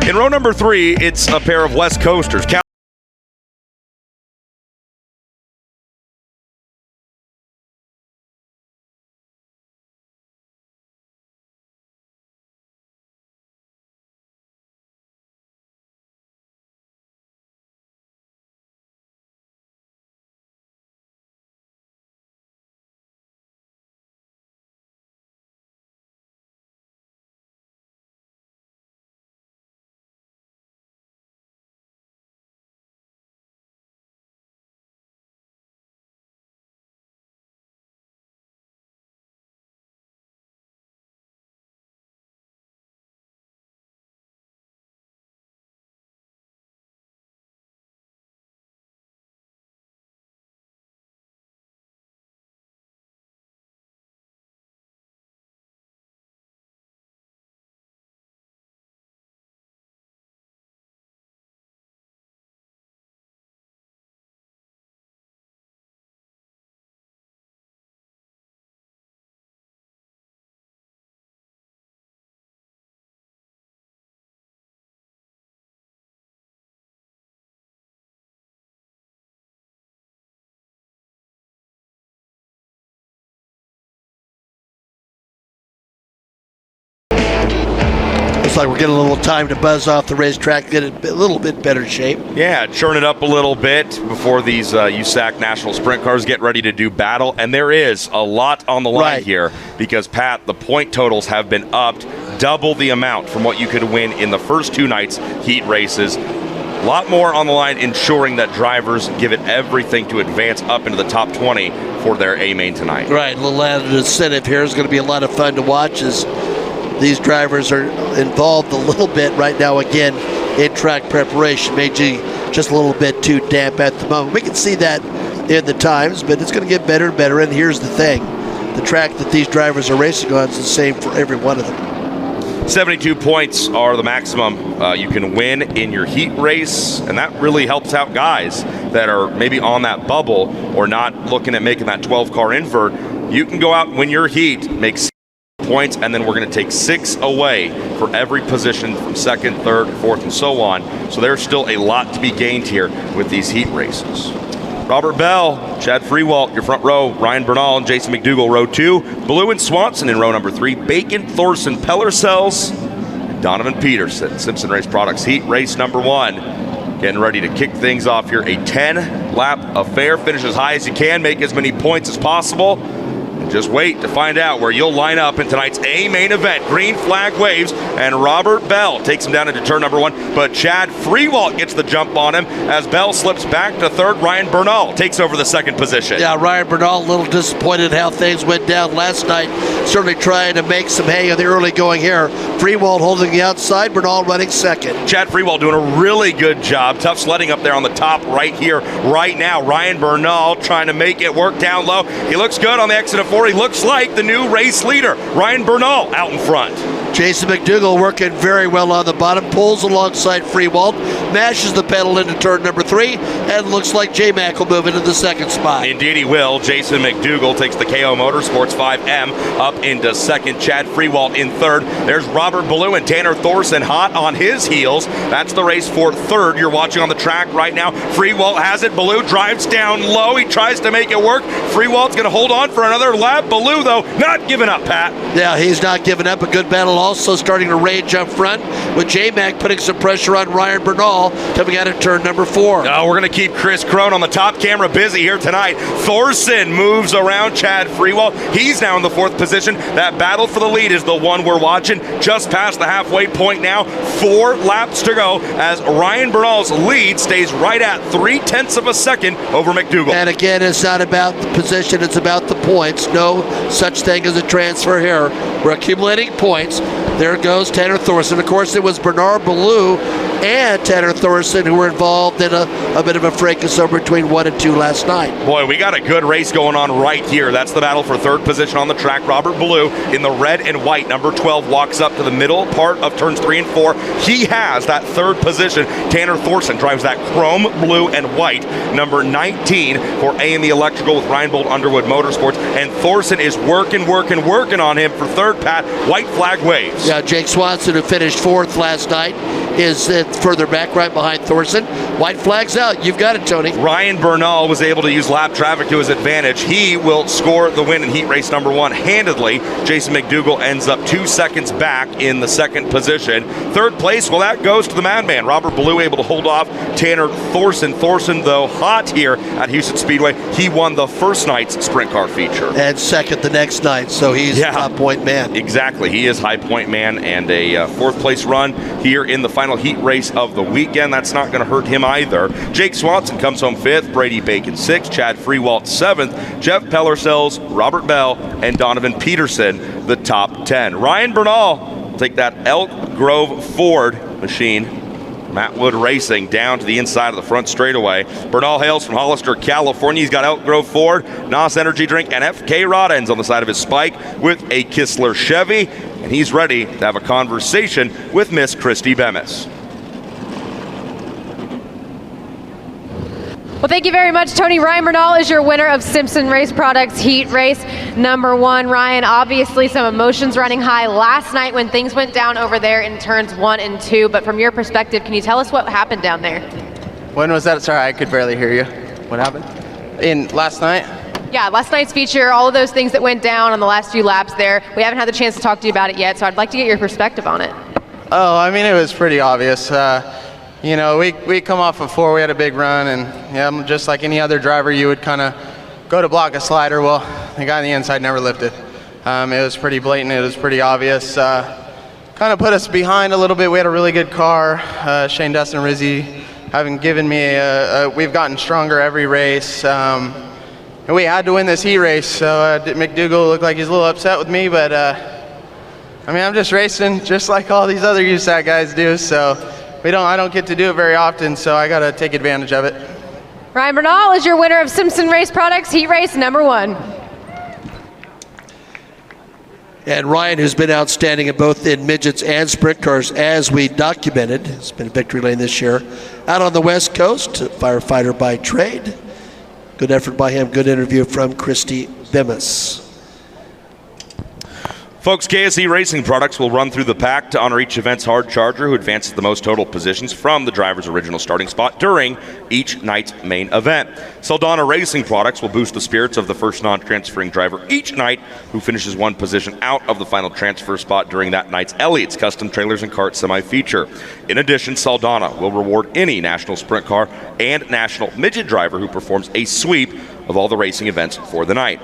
In row number 3, it's a pair of West Coasters. Looks like we're getting a little time to buzz off the racetrack, get it a little bit better shape. Yeah, churn it up a little bit before these USAC National Sprint cars get ready to do battle. And there is a lot on the line here because, Pat, the point totals have been upped double the amount from what you could win in the first 2 nights' heat races. A lot more on the line, ensuring that drivers give it everything to advance up into the top 20 for their A-main tonight. Right, a little added incentive here is going to be a lot of fun to watch as these drivers are involved a little bit right now, again, in track preparation. Maybe just a little bit too damp at the moment. We can see that in the times, but it's going to get better and better. And here's the thing. The track that these drivers are racing on is the same for every one of them. 72 points are the maximum you can win in your heat race, and that really helps out guys that are maybe on that bubble or not looking at making that 12-car invert. You can go out and win your heat, make points, and then we're going to take 6 away for every position from 2nd, 3rd, 4th, and so on. So there's still a lot to be gained here with these heat races. Robert Bell, Chad Freewalt, your front row. Ryan Bernal and Jason McDougall, row 2. Blue and Swanson in row number 3. Bacon, Thorson, Pellercells, and Donovan Peterson. Simpson Race Products heat race number 1. Getting ready to kick things off here. A 10-lap affair. Finish as high as you can. Make as many points as possible. Just wait to find out where you'll line up in tonight's A-main event. Green flag waves, and Robert Bell takes him down into turn number 1. But Chad Freewalt gets the jump on him as Bell slips back to 3rd. Ryan Bernal takes over the 2nd position. Yeah, Ryan Bernal a little disappointed how things went down last night. Certainly trying to make some hay in the early going here. Freewalt holding the outside, Bernal running 2nd. Chad Freewalt doing a really good job. Tough sledding up there on the top right here, right now. Ryan Bernal trying to make it work down low. He looks good on the exit of 4. He looks like the new race leader. Ryan Bernal out in front. Jason McDougall working very well on the bottom, pulls alongside Freewalt, mashes the pedal into turn number 3, and looks like J-Mac will move into the 2nd spot. Indeed he will. Jason McDougall takes the KO Motorsports 5M up into 2nd. Chad Freewalt in 3rd. There's Robert Ballou and Tanner Thorson hot on his heels. That's the race for 3rd. You're watching on the track right now. Freewalt has it. Ballou drives down low. He tries to make it work. Freewalt's going to hold on for another lap. Ballou, though, not giving up, Pat. Yeah, he's not giving up. A good battle also starting to rage up front with J-Mac putting some pressure on Ryan Bernal coming out of turn number 4. Oh, we're going to keep Chris Crone on the top camera busy here tonight. Thorson moves around Chad Freewalt. He's now in the 4th position. That battle for the lead is the one we're watching just past the halfway point now. 4 laps to go as Ryan Bernal's lead stays right at 0.3 of a second over McDougall. And again, it's not about the position, it's about the points. No such thing as a transfer here. We're accumulating points. There goes Tanner Thorson. Of course, it was Bernard Ballou and Tanner Thorson, who were involved in a bit of a fracas over between 1 and 2 last night. Boy, we got a good race going on right here. That's the battle for third position on the track. Robert Blue in the red and white. Number 12 walks up to the middle part of turns 3 and 4. He has that third position. Tanner Thorson drives that chrome, blue, and white. Number 19 for A&E Electrical with Reinbold Underwood Motorsports. And Thorson is working on him for third, Pat. White flag waves. Yeah, Jake Swanson, who finished 4th last night, is further back right behind Thorson. White flag's out. You've got it, Tony. Ryan Bernal was able to use lap traffic to his advantage. He will score the win in heat race number 1 handedly. Jason McDougall ends up 2 seconds back in the second position. Third place, well, that goes to the madman. Robert Blue able to hold off Tanner Thorson. Thorson, though, hot here at Huset Speedway. He won the first night's sprint car feature. And second the next night, so he's a top point man. Exactly. He is high point man, and a fourth place run here in the final heat race of the weekend. That's not going to hurt him either. Jake Swanson comes home 5th, Brady Bacon 6th, Chad Freewalt 7th, Jeff Pellersells, Robert Bell, and Donovan Peterson the top 10. Ryan Bernal will take that Elk Grove Ford machine, Matt Wood Racing, down to the inside of the front straightaway. Bernal hails from Hollister, California. He's got Elk Grove Ford, NOS Energy Drink, and FK rod ends on the side of his Spike with a Kistler Chevy. And he's ready to have a conversation with Miss Christy Bemis. Well, thank you very much, Tony. Ryan Bernal is your winner of Simpson Race Products Heat Race number 1. Ryan, obviously some emotions running high last night when things went down over there in turns 1 and 2. But from your perspective, can you tell us what happened down there? When was that? Sorry, I could barely hear you. What happened? In last night? Yeah, last night's feature, all of those things that went down on the last few laps there. We haven't had the chance to talk to you about it yet, so I'd like to get your perspective on it. Oh, I mean, it was pretty obvious. You know, we come off of 4, we had a big run, and yeah, just like any other driver, you would kind of go to block a slider. Well, the guy on the inside never lifted. It was pretty blatant, it was pretty obvious. Kind of put us behind a little bit. We had a really good car. Shane, Dustin, and Rizzy having given me we've gotten stronger every race. And we had to win this heat race, so McDougall looked like he's a little upset with me, but I mean, I'm just racing just like all these other USAC guys do, so I don't get to do it very often, so I got to take advantage of it. Ryan Bernal is your winner of Simpson Race Products Heat Race number 1. And Ryan, who's been outstanding in both in midgets and sprint cars, as we documented, it's been a victory lane this year. Out on the West Coast, firefighter by trade. Good effort by him, good interview from Christy Bemis. Folks, KSE Racing Products will run through the pack to honor each event's hard charger who advances the most total positions from the driver's original starting spot during each night's main event. Saldana Racing Products will boost the spirits of the first non-transferring driver each night who finishes 1 position out of the final transfer spot during that night's Elliott's Custom Trailers and Carts semi-feature. In addition, Saldana will reward any national sprint car and national midget driver who performs a sweep of all the racing events for the night.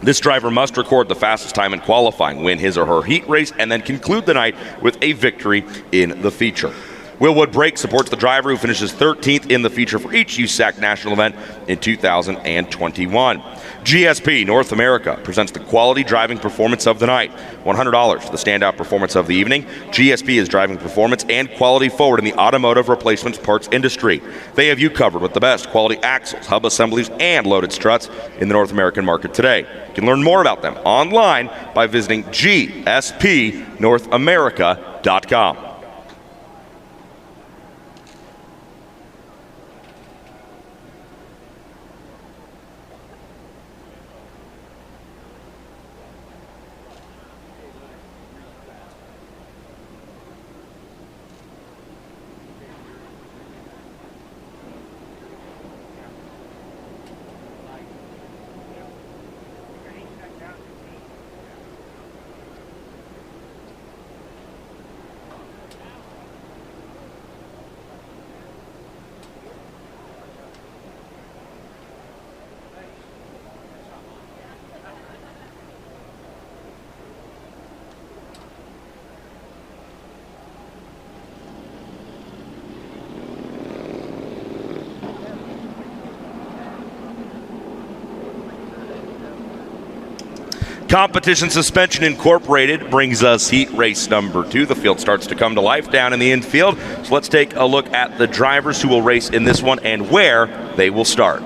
This driver must record the fastest time in qualifying, win his or her heat race, and then conclude the night with a victory in the feature. Willwood Brake supports the driver who finishes 13th in the feature for each USAC National event in 2021. GSP North America presents the quality driving performance of the night. $100 for the standout performance of the evening. GSP is driving performance and quality forward in the automotive replacements parts industry. They have you covered with the best quality axles, hub assemblies, and loaded struts in the North American market today. You can learn more about them online by visiting gspnorthamerica.com. Competition Suspension Incorporated brings us heat race number 2. The field starts to come to life down in the infield. So let's take a look at the drivers who will race in this one and where they will start.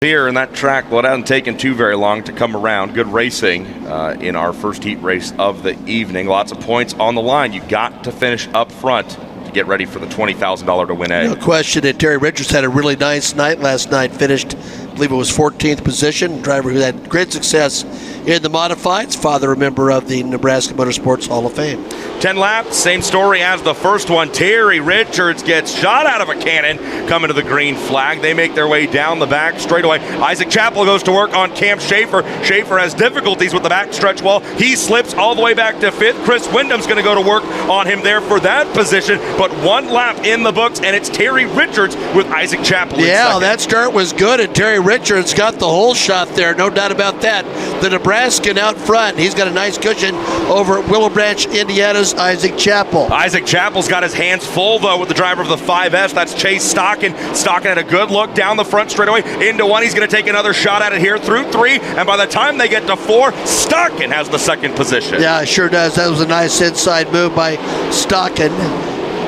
Here in that track, well, it hasn't taken too very long to come around. Good racing in our first heat race of the evening. Lots of points on the line. You got to finish up front to get ready for the $20,000 to win A. No question. And Terry Richards had a really nice night last night. Finished, I believe it was 14th position. Driver who had great success in the modifieds. Father, a member of the Nebraska Motorsports Hall of Fame. 10 laps, same story as the first one. Terry Richards gets shot out of a cannon coming to the green flag. They make their way down the back straightaway. Isaac Chappell goes to work on Cam Schaefer. Schaefer has difficulties with the backstretch wall. He slips all the way back to 5th. Chris Wyndham's going to go to work on him there for that position. But 1 lap in the books, and it's Terry Richards with Isaac Chappell in second. That start was good, and Terry Richards got the whole shot there, no doubt about that. The Nebraskan out front, he's got a nice cushion over at Willow Branch, Indiana's Isaac Chappell. Isaac Chappell's got his hands full, though, with the driver of the 5S. That's Chase Stockton. Stockton had a good look down the front straightaway into 1. He's going to take another shot at it here through 3, and by the time they get to 4, Stockton has the second position. Yeah, it sure does. That was a nice inside move by Stockton.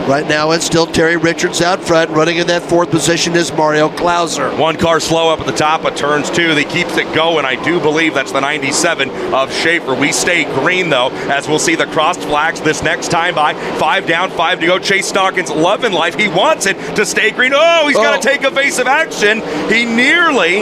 Right now, it's still Terry Richards out front. Running in that 4th position is Mario Klauser. 1 car slow up at the top of turns 2. He keeps it going. I do believe that's the 97 of Schaefer. We stay green, though, as we'll see the crossed flags this next time by. 5 down, 5 to go. Chase Stockton's loving life. He wants it to stay green. Oh, he's got to take evasive action. He nearly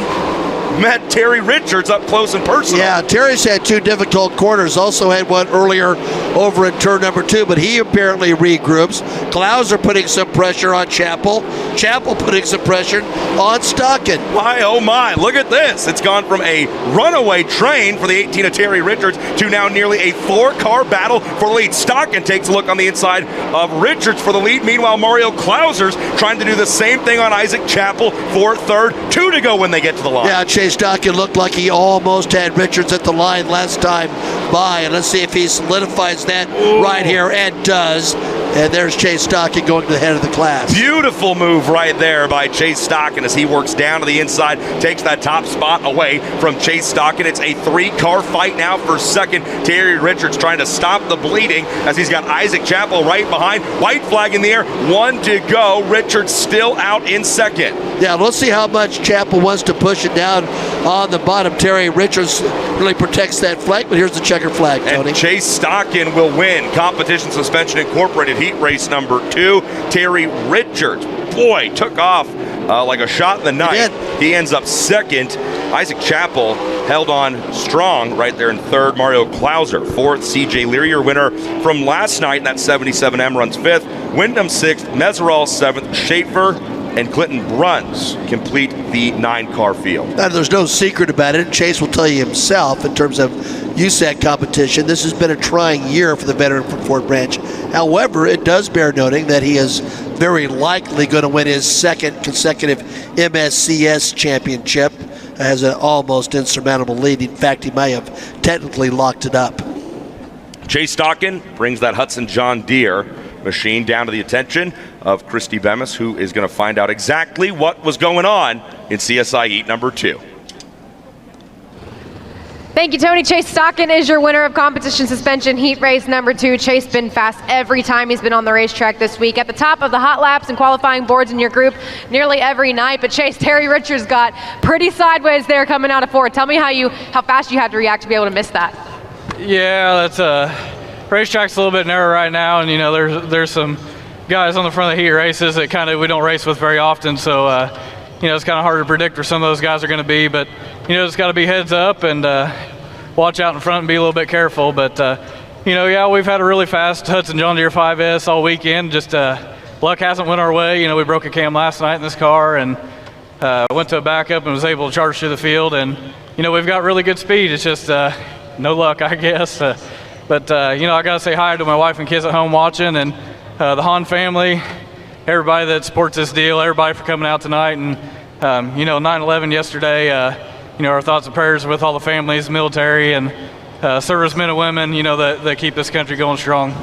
met Terry Richards up close and personal. Yeah, Terry's had 2 difficult corners. Also had one earlier over in turn number 2, but he apparently regroups. Klauser putting some pressure on Chappell. Chappell putting some pressure on Stockton. My, oh my, look at this. It's gone from a runaway train for the 18 of Terry Richards to now nearly a 4-car battle for the lead. Stockton takes a look on the inside of Richards for the lead. Meanwhile, Mario Klauser's trying to do the same thing on Isaac Chappell for 3rd. 2 to go when they get to the line. Yeah, Chase Stockton looked like he almost had Richards at the line last time by, and let's see if he solidifies that right here, and does. And there's Chase Stockton going to the head of the class. Beautiful move right there by Chase Stockton as he works down to the inside, takes that top spot away from Chase Stockton. It's a 3-car fight now for 2nd. Terry Richards trying to stop the bleeding as he's got Isaac Chappell right behind. White flag in the air, 1 to go. Richards still out in 2nd. Yeah, let's see how much Chappell wants to push it down on the bottom. Terry Richards really protects that flag, but here's the checker flag, Tony. And Chase Stockton will win Competition Suspension Incorporated heat race number 2. Terry Richards, boy, took off like a shot in the night. He ends up 2nd. Isaac Chappell held on strong right there in 3rd. Mario Klauser 4th. CJ Leary, your winner from last night in that 77M, runs 5th. Wyndham 6th. Mesereau 7th. Schaefer and Clinton Bruns complete the 9-car field. Now, there's no secret about it. Chase will tell you himself in terms of USAC competition. This has been a trying year for the veteran from Fort Branch. However, it does bear noting that he is very likely going to win his 2nd consecutive MSCS championship. Has an almost insurmountable lead. In fact, he may have technically locked it up. Chase Stockton brings that Hudson John Deere machine down to the attention of Christy Bemis, who is going to find out exactly what was going on in CSI Heat number 2. Thank you, Tony. Chase Stockton is your winner of competition suspension heat race number 2. Chase been fast every time he's been on the racetrack this week. At the top of the hot laps and qualifying boards in your group nearly every night. But Chase, Terry Richards got pretty sideways there coming out of 4. Tell me how fast you had to react to be able to miss that. Yeah, that's racetrack's a little bit narrow right now, and there's some guys on the front of the heat races that we don't race with very often, so it's kind of hard to predict where some of those guys are going to be, but it's got to be heads up and watch out in front and be a little bit careful. But we've had a really fast Hudson John Deere 5S all weekend. Just luck hasn't went our way. We broke a cam last night in this car and went to a backup and was able to charge through the field, and we've got really good speed. It's just no luck, I guess. But I got to say hi to my wife and kids at home watching, and the Hahn family, everybody that supports this deal, everybody for coming out tonight. And 9/11 yesterday, our thoughts and prayers with all the families, military, and servicemen and women, that keep this country going strong.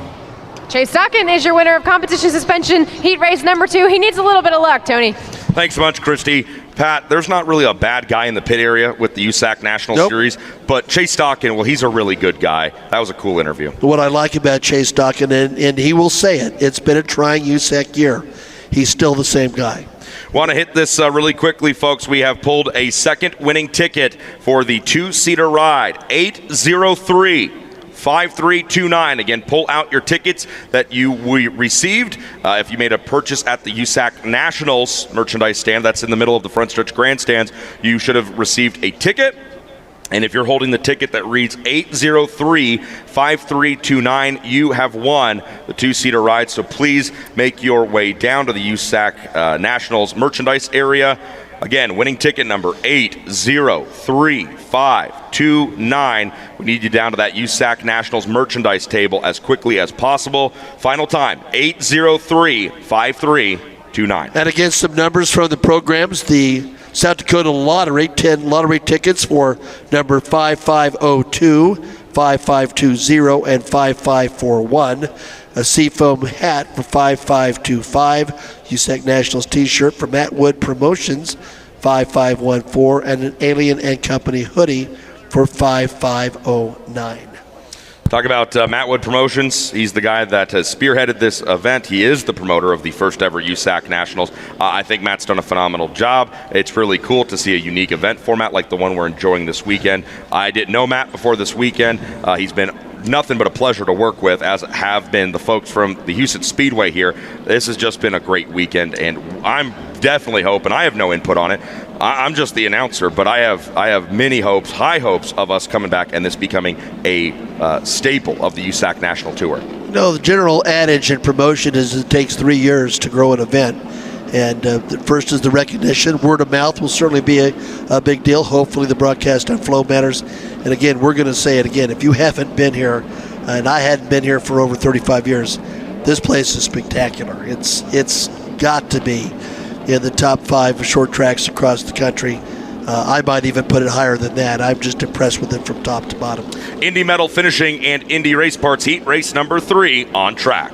Chase Stockton is your winner of competition suspension heat race number 2. He needs a little bit of luck, Tony. Thanks so much, Christy. Pat, there's not really a bad guy in the pit area with the USAC National Series, but Chase Stockton, well, he's a really good guy. That was a cool interview. What I like about Chase Stockton, and he will say it, it's been a trying USAC year. He's still the same guy. Want to hit this really quickly, folks. We have pulled a second winning ticket for the 2-seater ride, 803-5329. Again, pull out your tickets that you received if you made a purchase at the USAC Nationals merchandise stand. That's in the middle of the front stretch grandstands. You should have received a ticket. And if you're holding the ticket that reads 803-5329, you have won the 2-seater ride. So please make your way down to the USAC Nationals merchandise area. Again, winning ticket number 803-529. We need you down to that USAC Nationals merchandise table as quickly as possible. Final time, 803-5329. And again, some numbers from the programs. The South Dakota Lottery, 10 lottery tickets for number 5502, 5520, and 5541. A Seafoam hat for 5525. USAC Nationals t-shirt for Matt Wood Promotions, 5514. And an Alien and Company hoodie for 5509. Talk about Matt Wood Promotions. He's the guy that has spearheaded this event. He is the promoter of the first ever USAC Nationals. I think Matt's done a phenomenal job. It's really cool to see a unique event format like the one we're enjoying this weekend. I didn't know Matt before this weekend. He's been nothing but a pleasure to work with, as have been the folks from the Huset Speedway here. This has just been a great weekend, and I'm definitely hoping, I have no input on it, I'm just the announcer, but I have many hopes, high hopes of us coming back and this becoming a staple of the USAC National Tour. The general adage in promotion is it takes 3 years to grow an event. And first is the recognition. Word of mouth will certainly be a big deal. Hopefully the broadcast on Flow matters. And again, we're going to say it again. If you haven't been here, and I hadn't been here for over 35 years, this place is spectacular. It's got to be in the top 5 short tracks across the country. I might even put it higher than that. I'm just impressed with it from top to bottom. Indy Metal Finishing and Indy Race Parts Heat Race number 3 on track.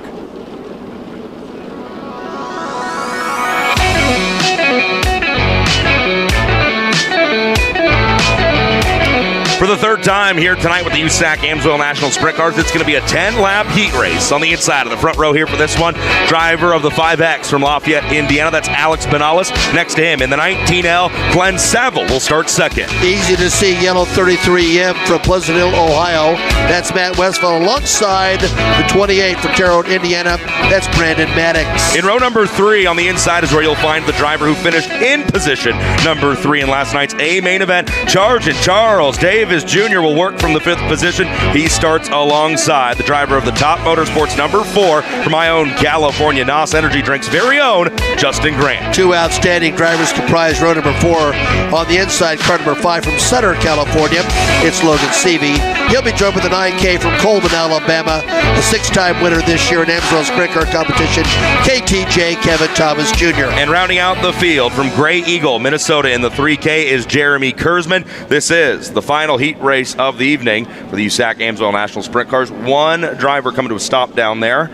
For the third time here tonight with the USAC Amsoil National Sprint Cars, it's going to be a 10-lap heat race on the inside of the front row here for this one. Driver of the 5X from Lafayette, Indiana, that's Alex Bernal. Next to him in the 19L, Glenn Saville will start second. Easy to see, yellow 33M from Pleasant Hill, Ohio. That's Matt Westphal alongside the 28 from Terre Haute, Indiana. That's Brandon Maddox. In row number 3 on the inside is where you'll find the driver who finished in position number 3 in last night's A main event. Sergeant Charles Davis Jr. will work from the 5th position. He starts alongside the driver of the Top Motorsports number 4 from my own California NOS Energy Drinks very own Justin Grant. Two outstanding drivers comprise row number 4. On the inside, car number 5 from Sutter, California, it's Logan Seavey. He'll be joined with a 9K from Coleman, Alabama, a 6-time winner this year in Amsoil's Sprint Car competition, KTJ Kevin Thomas Jr. And rounding out the field from Gray Eagle, Minnesota in the 3K is Jeremy Kurzman. This is the final heat race of the evening for the USAC AMSOIL National Sprint Cars. One driver coming to a stop down there.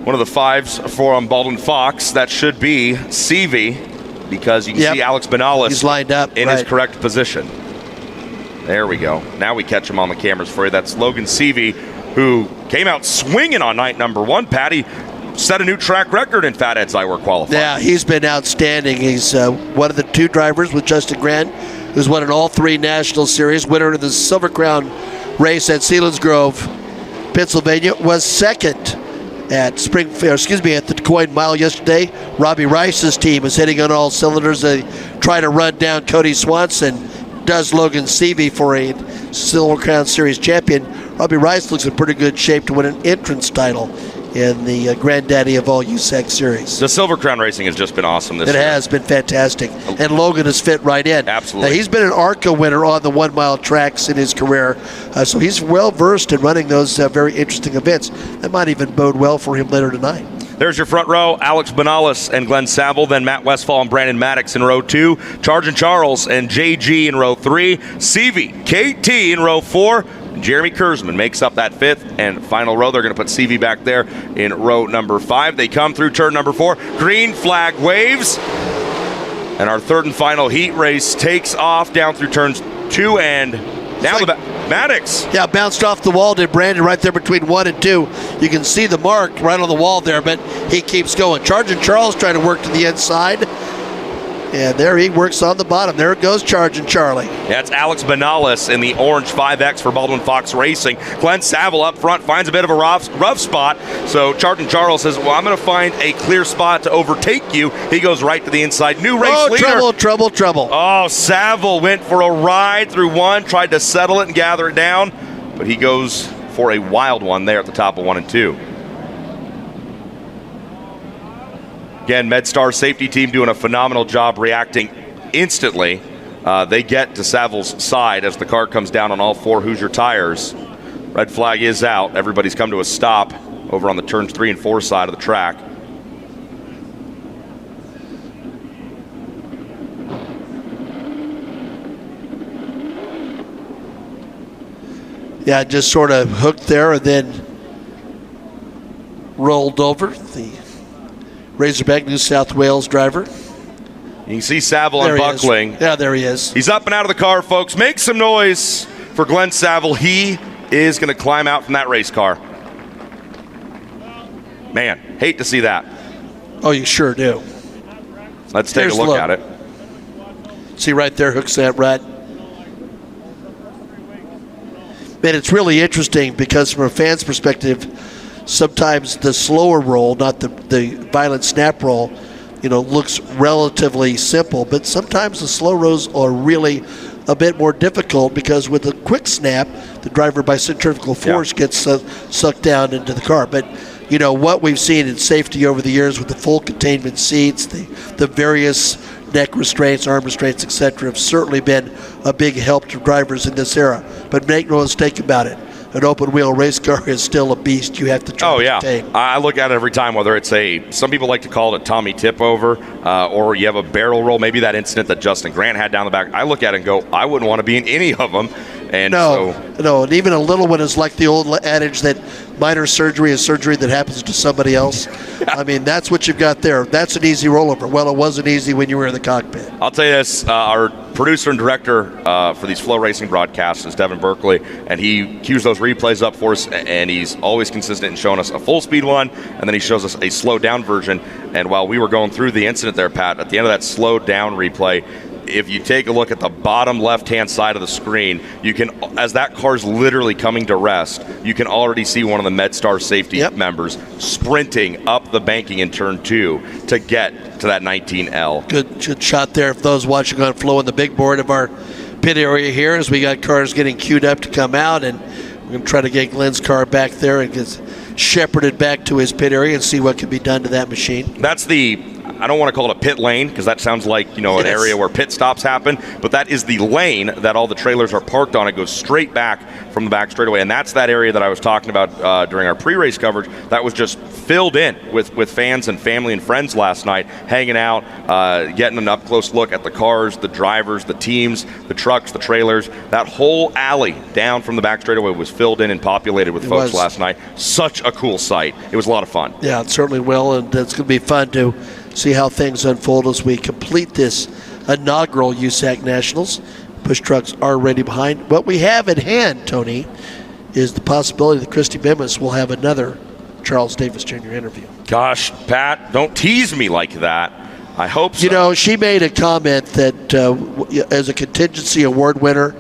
One of the 5s for Baldwin Fox. That should be Seavey, because you can see Alex Bernal He's lined up in his correct position. There we go. Now we catch him on the cameras for you. That's Logan Seavey, who came out swinging on night number 1. Patty set a new track record in Fat Ed's Iowa qualifying. Yeah, he's been outstanding. He's one of the 2 drivers with Justin Grant, who's won in all 3 National Series. Winner of the Silver Crown race at Selinsgrove, Pennsylvania, was second at at the Du Quoin Mile yesterday. Robbie Rice's team is hitting on all cylinders. They try to run down Cody Swanson. Does Logan Seavey for a Silver Crown Series champion. Robbie Rice looks in pretty good shape to win an entrance title in the granddaddy of all USAC series. The Silver Crown racing has just been awesome this year. It has been fantastic, and Logan has fit right in. Absolutely. Now, he's been an ARCA winner on the 1-mile tracks in his career, so he's well versed in running those very interesting events. That might even bode well for him later tonight. There's your front row, Alex Bernal and Glenn Saville, then Matt Westphal and Brandon Maddox in row 2, Chargin Charles and JG in row 3, Seavey, KT in row 4, Jeremy Kurzman makes up that 5th and final row. They're going to put Seavey back there in row number 5. They come through turn number 4, green flag waves, and our 3rd and final heat race takes off down through turns 2 and down the back. Maddox. Yeah, bounced off the wall, did Brandon right there between 1 and 2. You can see the mark right on the wall there, but he keeps going. Chargin Charles trying to work to the inside. And there he works on the bottom. There it goes, Chargin Charlie. That's Alex Bernal in the orange 5X for Baldwin Fox Racing. Glenn Saville up front finds a bit of a rough spot. So Chargin Charles says, well, I'm going to find a clear spot to overtake you. He goes right to the inside. New race leader. Trouble. Oh, Saville went for a ride through 1, tried to settle it and gather it down, but he goes for a wild one there at the top of 1 and 2. Again, MedStar safety team doing a phenomenal job reacting instantly. They get to Saville's side as the car comes down on all 4 Hoosier tires. Red flag is out. Everybody's come to a stop over on the turns 3 and 4 side of the track. Yeah, just sort of hooked there and then rolled over. The Razorback New South Wales driver. You can see Saville unbuckling. Yeah, there he is. He's up and out of the car, folks. Make some noise for Glenn Saville. He is going to climb out from that race car. Man, hate to see that. Oh, you sure do. Let's take a look at it. See right there, hooks that rat. Man, it's really interesting because from a fan's perspective, sometimes the slower roll, not the violent snap roll, looks relatively simple, but sometimes the slow rolls are really a bit more difficult because with a quick snap, the driver by centrifugal force gets sucked down into the car. But what we've seen in safety over the years with the full containment seats, the various neck restraints, arm restraints, etc., have certainly been a big help to drivers in this era. But make no mistake about it, an open wheel race car is still a beast you have to try to contain. I look at it every time, whether it's some people like to call it a Tommy tip over, or you have a barrel roll, maybe that incident that Justin Grant had down the back. I look at it and go, I wouldn't want to be in any of them. And no, and even a little one is like the old adage that minor surgery is surgery that happens to somebody else. I mean, that's what you've got there. That's an easy rollover. Well, it wasn't easy when you were in the cockpit. I'll tell you this, our producer and director for these flow racing broadcasts is Devin Berkeley, and he cues those replays up for us, and he's always consistent in showing us a full speed one, and then he shows us a slowed down version. And while we were going through the incident there, Pat, at the end of that slowed down replay, if you take a look at the bottom left-hand side of the screen, you can, as that car's literally coming to rest, you can already see one of the MedStar safety members sprinting up the banking in turn 2 to get to that 19L. Good shot there for those watching on Flow on the big board of our pit area here as we got cars getting queued up to come out, and we're going to try to get Glenn's car back there and get shepherded back to his pit area and see what can be done to that machine. That's the I don't want to call it a pit lane because that sounds like, an area where pit stops happen, but that is the lane that all the trailers are parked on. It goes straight back from the back straightaway, and that's that area that I was talking about during our pre-race coverage that was just filled in with fans and family and friends last night, hanging out, getting an up-close look at the cars, the drivers, the teams, the trucks, the trailers. That whole alley down from the back straightaway was filled in and populated with folks last night. Such a cool sight. It was a lot of fun. Yeah, it certainly will, and it's going to be fun to see how things unfold as we complete this inaugural USAC Nationals. Push trucks are already behind. What we have at hand, Tony, is the possibility that Christy Bemis will have another Charles Davis Jr. interview. Gosh, Pat, don't tease me like that. I hope so. She made a comment that as a contingency award winner,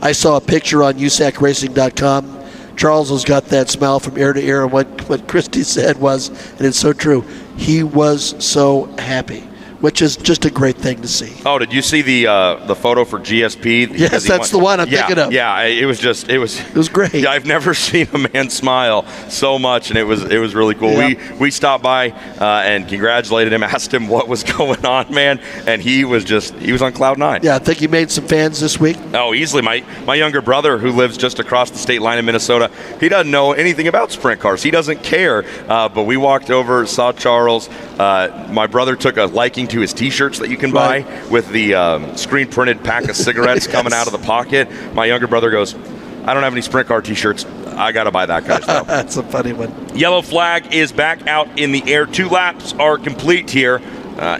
I saw a picture on USACRacing.com. Charles has got that smile from ear to ear, and what Christy said was, and it's so true, he was so happy, which is just a great thing to see. Oh, did you see the photo for GSP? Yes, that's the one I'm thinking of. Yeah, it was great. Yeah, I've never seen a man smile so much, and it was really cool. Yep. We stopped by and congratulated him, asked him what was going on, man, and he was on cloud nine. Yeah, I think you made some fans this week. Oh, easily. My younger brother, who lives just across the state line in Minnesota, he doesn't know anything about sprint cars. He doesn't care. But we walked over, saw Charles. My brother took a liking to his T-shirts that you can buy with the screen-printed pack of cigarettes coming out of the pocket. My younger brother goes, I don't have any sprint car T-shirts. I got to buy that, guys. That's a funny one. Yellow flag is back out in the air. 2 laps are complete here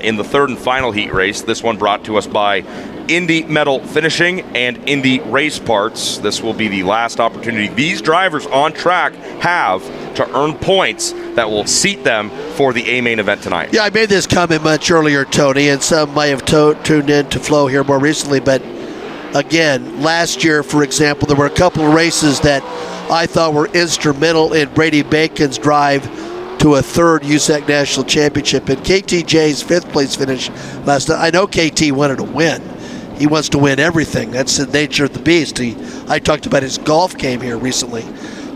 in the third and final heat race. This one brought to us by Indy Metal Finishing and Indy Race Parts. This will be the last opportunity these drivers on track have to earn points that will seat them for the A-main event tonight. Yeah, I made this comment much earlier, Tony, and some might have tuned in to Flow here more recently, but again, last year, for example, there were a couple of races that I thought were instrumental in Brady Bacon's drive to a third USAC National Championship, and KTJ's 5th place finish last night. I know KT wanted to win. He wants to win everything. That's the nature of the beast. I talked about his golf game here recently.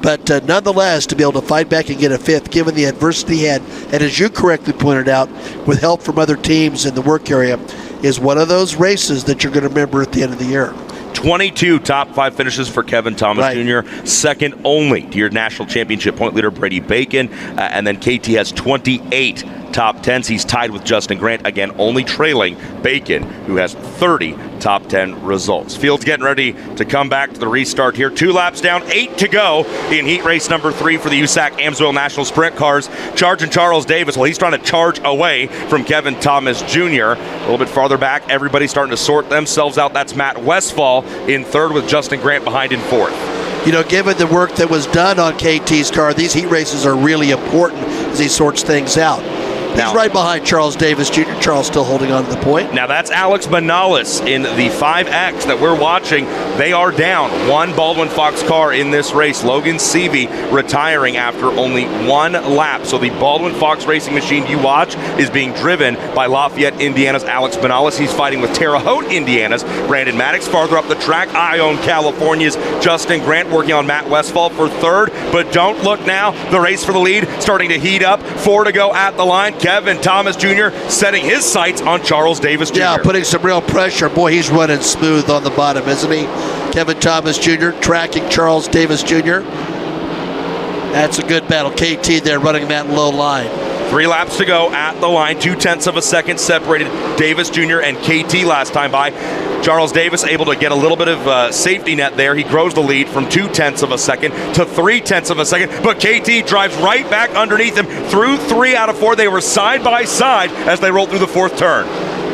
But nonetheless, to be able to fight back and get a 5th, given the adversity he had, and as you correctly pointed out, with help from other teams in the work area, is one of those races that you're going to remember at the end of the year. 22 top 5 finishes for Kevin Thomas Jr., second only to your national championship point leader Brady Bacon, and then KT has 28 top 10s. He's tied with Justin Grant, again only trailing Bacon, who has 30 top 10 results. Field's getting ready to come back to the restart here. 2 laps down, 8 to go in heat race number 3 for the USAC Amsoil National Sprint Cars. Charging Charles Davis. Well, he's trying to charge away from Kevin Thomas Jr. A little bit farther back, everybody's starting to sort themselves out. That's Matt Westfall in 3rd with Justin Grant behind in 4th. Given the work that was done on KT's car, these heat races are really important as he sorts things out. He's right behind Charles Davis Jr. Charles still holding on to the point. Now that's Alex Bernal in the 5X that we're watching. They are down 1 Baldwin Fox car in this race. Logan Seavey retiring after only 1 lap. So the Baldwin Fox racing machine you watch is being driven by Lafayette, Indiana's Alex Bernal. He's fighting with Terre Haute, Indiana's Brandon Maddox. Farther up the track, Ione, California's Justin Grant working on Matt Westfall for 3rd. But don't look now. The race for the lead starting to heat up. 4 to go at the line. Kevin Thomas Jr. setting his sights on Charles Davis Jr. Yeah, putting some real pressure. Boy, he's running smooth on the bottom, isn't he? Kevin Thomas Jr. tracking Charles Davis Jr. That's a good battle. KT there running that low line. 3 laps to go at the line. 0.2 of a second separated Davis Jr. and KT last time by. Charles Davis able to get a little bit of safety net there. He grows the lead from 0.2 of a second to 0.3 of a second. But KT drives right back underneath him through 3 out of 4. They were side by side as they rolled through the 4th turn.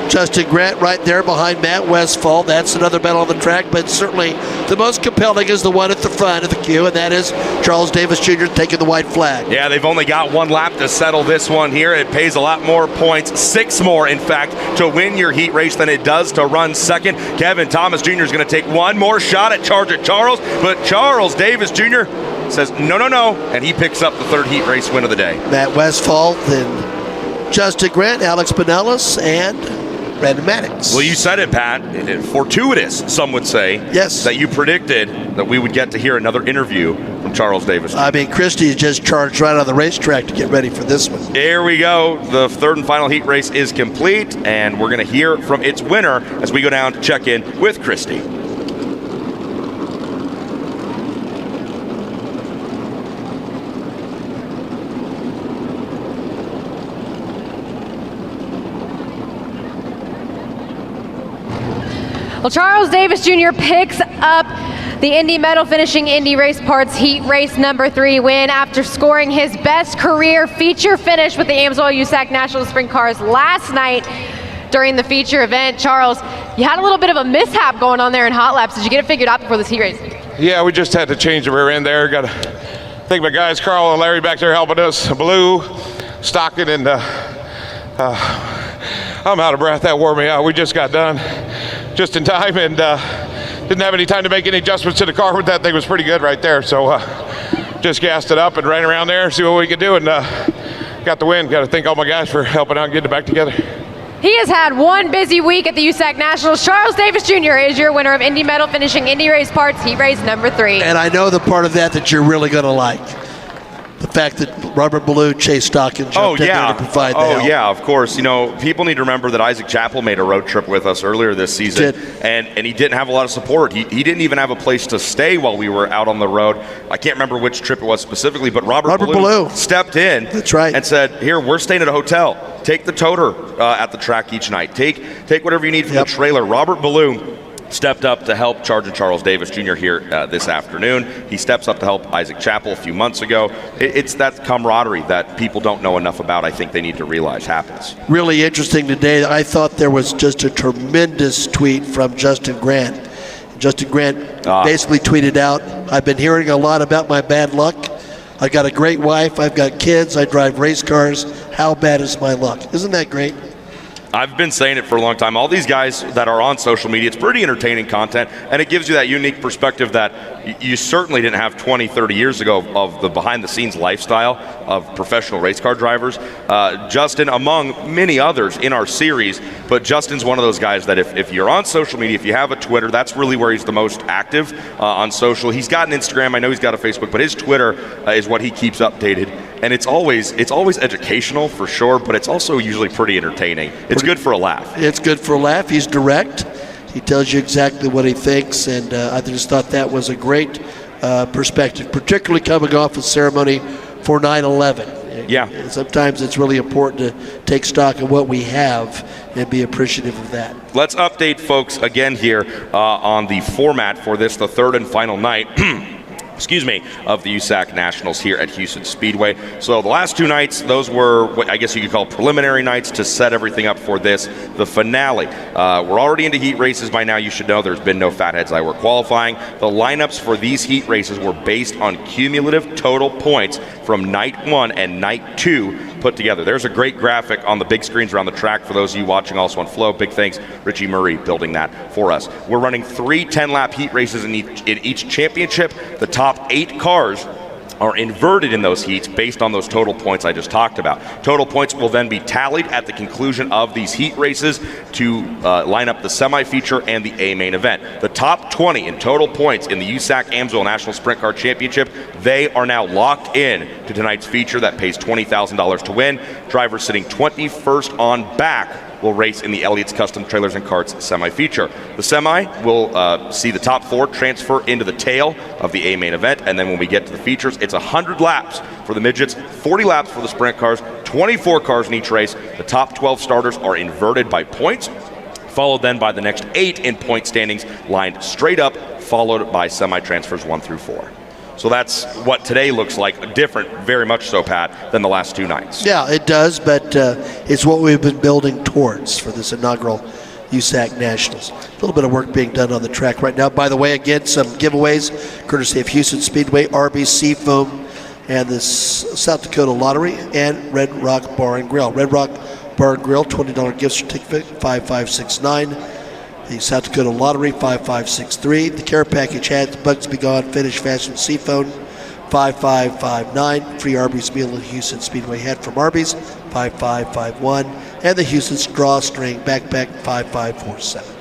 Justin Grant right there behind Matt Westfall. That's another battle on the track, but certainly the most compelling is the one at the front of the queue, and that is Charles Davis Jr. taking the white flag. Yeah, they've only got 1 lap to settle this one here. It pays a lot more points, 6 more, in fact, to win your heat race than it does to run second. Kevin Thomas Jr. is going to take 1 more shot at Charles, but Charles Davis Jr. says no, and he picks up the 3rd heat race win of the day. Matt Westfall, then Justin Grant, Alex Bernal, and Brandon Maddox. Well, you said it, Pat. Fortuitous, some would say. Yes. That you predicted that we would get to hear another interview from Charles Davis. I mean, Christie's just charged right on the racetrack to get ready for this one. Here we go. The third and final heat race is complete, and we're going to hear from its winner as we go down to check in with Christy. Well, Charles Davis Jr. picks up the Indy medal, finishing Indy Race Parts Heat Race number 3 win after scoring his best career feature finish with the Amsoil USAC Nationals Sprint Cars last night during the feature event. Charles, you had a little bit of a mishap going on there in hot laps. Did you get it figured out before this heat race? Yeah, we just had to change the rear end there. Got to thank my guys, Carl and Larry, back there helping us. Blue, Stockton, and I'm out of breath. That wore me out. We just got done just in time and didn't have any time to make any adjustments to the car, but that thing was pretty good right there. So just gassed it up and ran around there, see what we could do, and got the win. Got to thank all my guys for helping out and getting it back together. He has had one busy week at the USAC Nationals. Charles Davis Jr. is your winner of Indy medal, finishing Indy Race Parts Heat Race number 3. And I know the part of that you're really going to like. The fact that Robert Ballou, Chase Stockton jumped in there to provide the help. Yeah, of course. You know, people need to remember that Isaac Chappell made a road trip with us earlier this season, and he didn't have a lot of support. He didn't even have a place to stay while we were out on the road. I can't remember which trip it was specifically, but Robert Ballou stepped in. That's right. And said, here, we're staying at a hotel. Take the toter at the track each night. Take whatever you need from the trailer. Robert Ballou stepped up to help Charles Davis Jr. here this afternoon. He steps up to help Isaac Chappell a few months ago. It's that camaraderie that people don't know enough about. I think they need to realize happens. Really interesting today. I thought there was just a tremendous tweet from Justin Grant. Justin Grant basically tweeted out, I've been hearing a lot about my bad luck. I got a great wife. I've got kids. I drive race cars. How bad is my luck? Isn't that great? I've been saying it for a long time. All these guys that are on social media, it's pretty entertaining content, and it gives you that unique perspective that you certainly didn't have 20, 30 years ago of the behind-the-scenes lifestyle of professional race car drivers. Justin, among many others in our series, but Justin's one of those guys that if you're on social media, if you have a Twitter, that's really where he's the most active on social. He's got an Instagram, I know he's got a Facebook, but his Twitter is what he keeps updated. And it's always educational for sure, but it's also usually pretty entertaining. It's good for a laugh. It's good for a laugh. He's direct. He tells you exactly what he thinks, and I just thought that was a great perspective, particularly coming off a ceremony for 9/11. Yeah. Sometimes it's really important to take stock of what we have and be appreciative of that. Let's update folks again here on the format for this, the third and final night. Of the USAC Nationals here at Huset Speedway. So the last 2 nights, those were what I guess you could call preliminary nights to set everything up for this, the finale. We're already into heat races by now. You should know there's been no fatheads that were qualifying. The lineups for these heat races were based on cumulative total points from night 1 and night 2 put together. There's a great graphic on the big screens around the track for those of you watching also on Flow. Big thanks, Richie Murray, building that for us. We're running 3 10-lap heat races in each championship. The top 8 cars are inverted in those heats based on those total points I just talked about. Total points will then be tallied at the conclusion of these heat races to line up the semi-feature and the A main event. The top 20 in total points in the USAC Amsoil National Sprint Car Championship, they are now locked in to tonight's feature that pays $20,000 to win. Drivers sitting 21st on back will race in the Elliott's Custom Trailers and Carts semi-feature. The semi will see the top 4 transfer into the tail of the A main event, and then when we get to the features, it's 100 laps for the midgets, 40 laps for the sprint cars, 24 cars in each race. The top 12 starters are inverted by points, followed then by the next 8 in point standings, lined straight up, followed by semi-transfers 1 through 4. So that's what today looks like, different, very much so, Pat, than the last 2 nights. Yeah, it does, but it's what we've been building towards for this inaugural USAC Nationals. A little bit of work being done on the track right now. By the way, again, some giveaways, courtesy of Huset Speedway, Arby's Seafoam, and the South Dakota Lottery, and Red Rock Bar and Grill. Red Rock Bar and Grill, $20 gift certificate, 5569. The South Dakota Lottery, 5563. The care package hats, Bugs Be Gone, Finish Fashion Seaphone, 5559. Free Arby's meal and Huset Speedway hat from Arby's, 5551. and the Huset drawstring backpack 5547.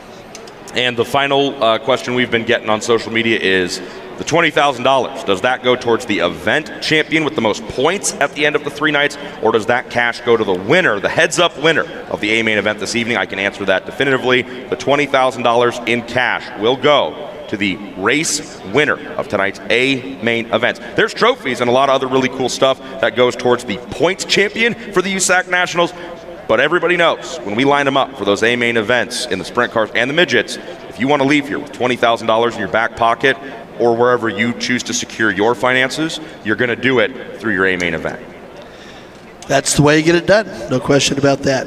And the final question we've been getting on social media is the $20,000. Does that go towards the event champion with the most points at the end of the 3 nights, or does that cash go to the winner, the heads-up winner of the A-main event this evening? I can answer that definitively. The $20,000 in cash will go to the race winner of tonight's A-main events. There's trophies and a lot of other really cool stuff that goes towards the points champion for the USAC Nationals. But everybody knows when we line them up for those A-main events in the sprint cars and the midgets, if you want to leave here with $20,000 in your back pocket or wherever you choose to secure your finances, you're going to do it through your A-main event. That's the way you get it done. No question about that.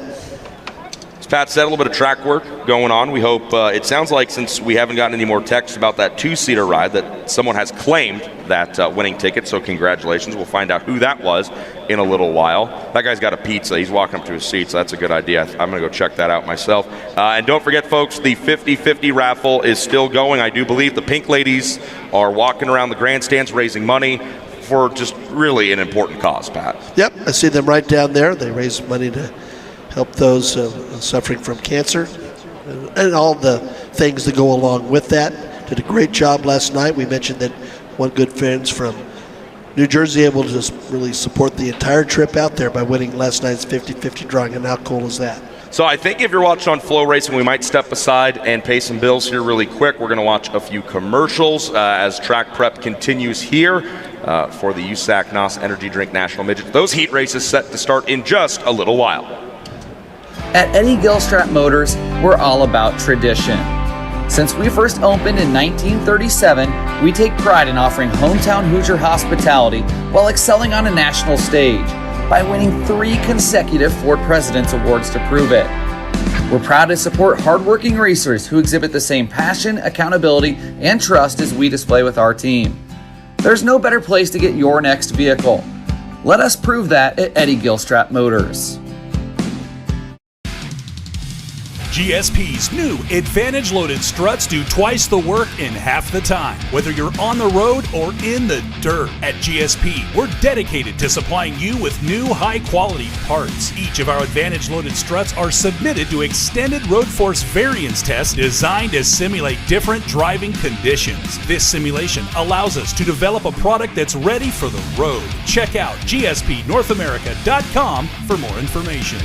As Pat said, a little bit of track work going on. We hope, it sounds like since we haven't gotten any more texts about that 2-seater ride, that someone has claimed that winning ticket, so congratulations. We'll find out who that was in a little while. That guy's got a pizza. He's walking up to his seat, so that's a good idea. I'm going to go check that out myself. And don't forget, folks, the 50-50 raffle is still going. I do believe the Pink Ladies are walking around the grandstands raising money for just really an important cause, Pat. Yep, I see them right down there. They raise money to help those suffering from cancer and all the things that go along with that. Did a great job last night. We mentioned that one good friend's from New Jersey able to just really support the entire trip out there by winning last night's 50-50 drawing, and how cool is that? So I think if you're watching on Flow Racing, we might step aside and pay some bills here really quick. We're going to watch a few commercials as track prep continues here for the USAC NOS Energy Drink National Midget. Those heat races set to start in just a little while. At Eddie Gilstrap Motors, we're all about tradition. Since we first opened in 1937, we take pride in offering hometown Hoosier hospitality while excelling on a national stage by winning 3 consecutive Ford President's Awards to prove it. We're proud to support hardworking racers who exhibit the same passion, accountability, and trust as we display with our team. There's no better place to get your next vehicle. Let us prove that at Eddie Gilstrap Motors. GSP's new Advantage loaded struts do twice the work in half the time. Whether you're on the road or in the dirt, at GSP, we're dedicated to supplying you with new high-quality parts. Each of our Advantage loaded struts are submitted to extended road force variance tests designed to simulate different driving conditions. This simulation allows us to develop a product that's ready for the road. Check out gspnorthamerica.com for more information.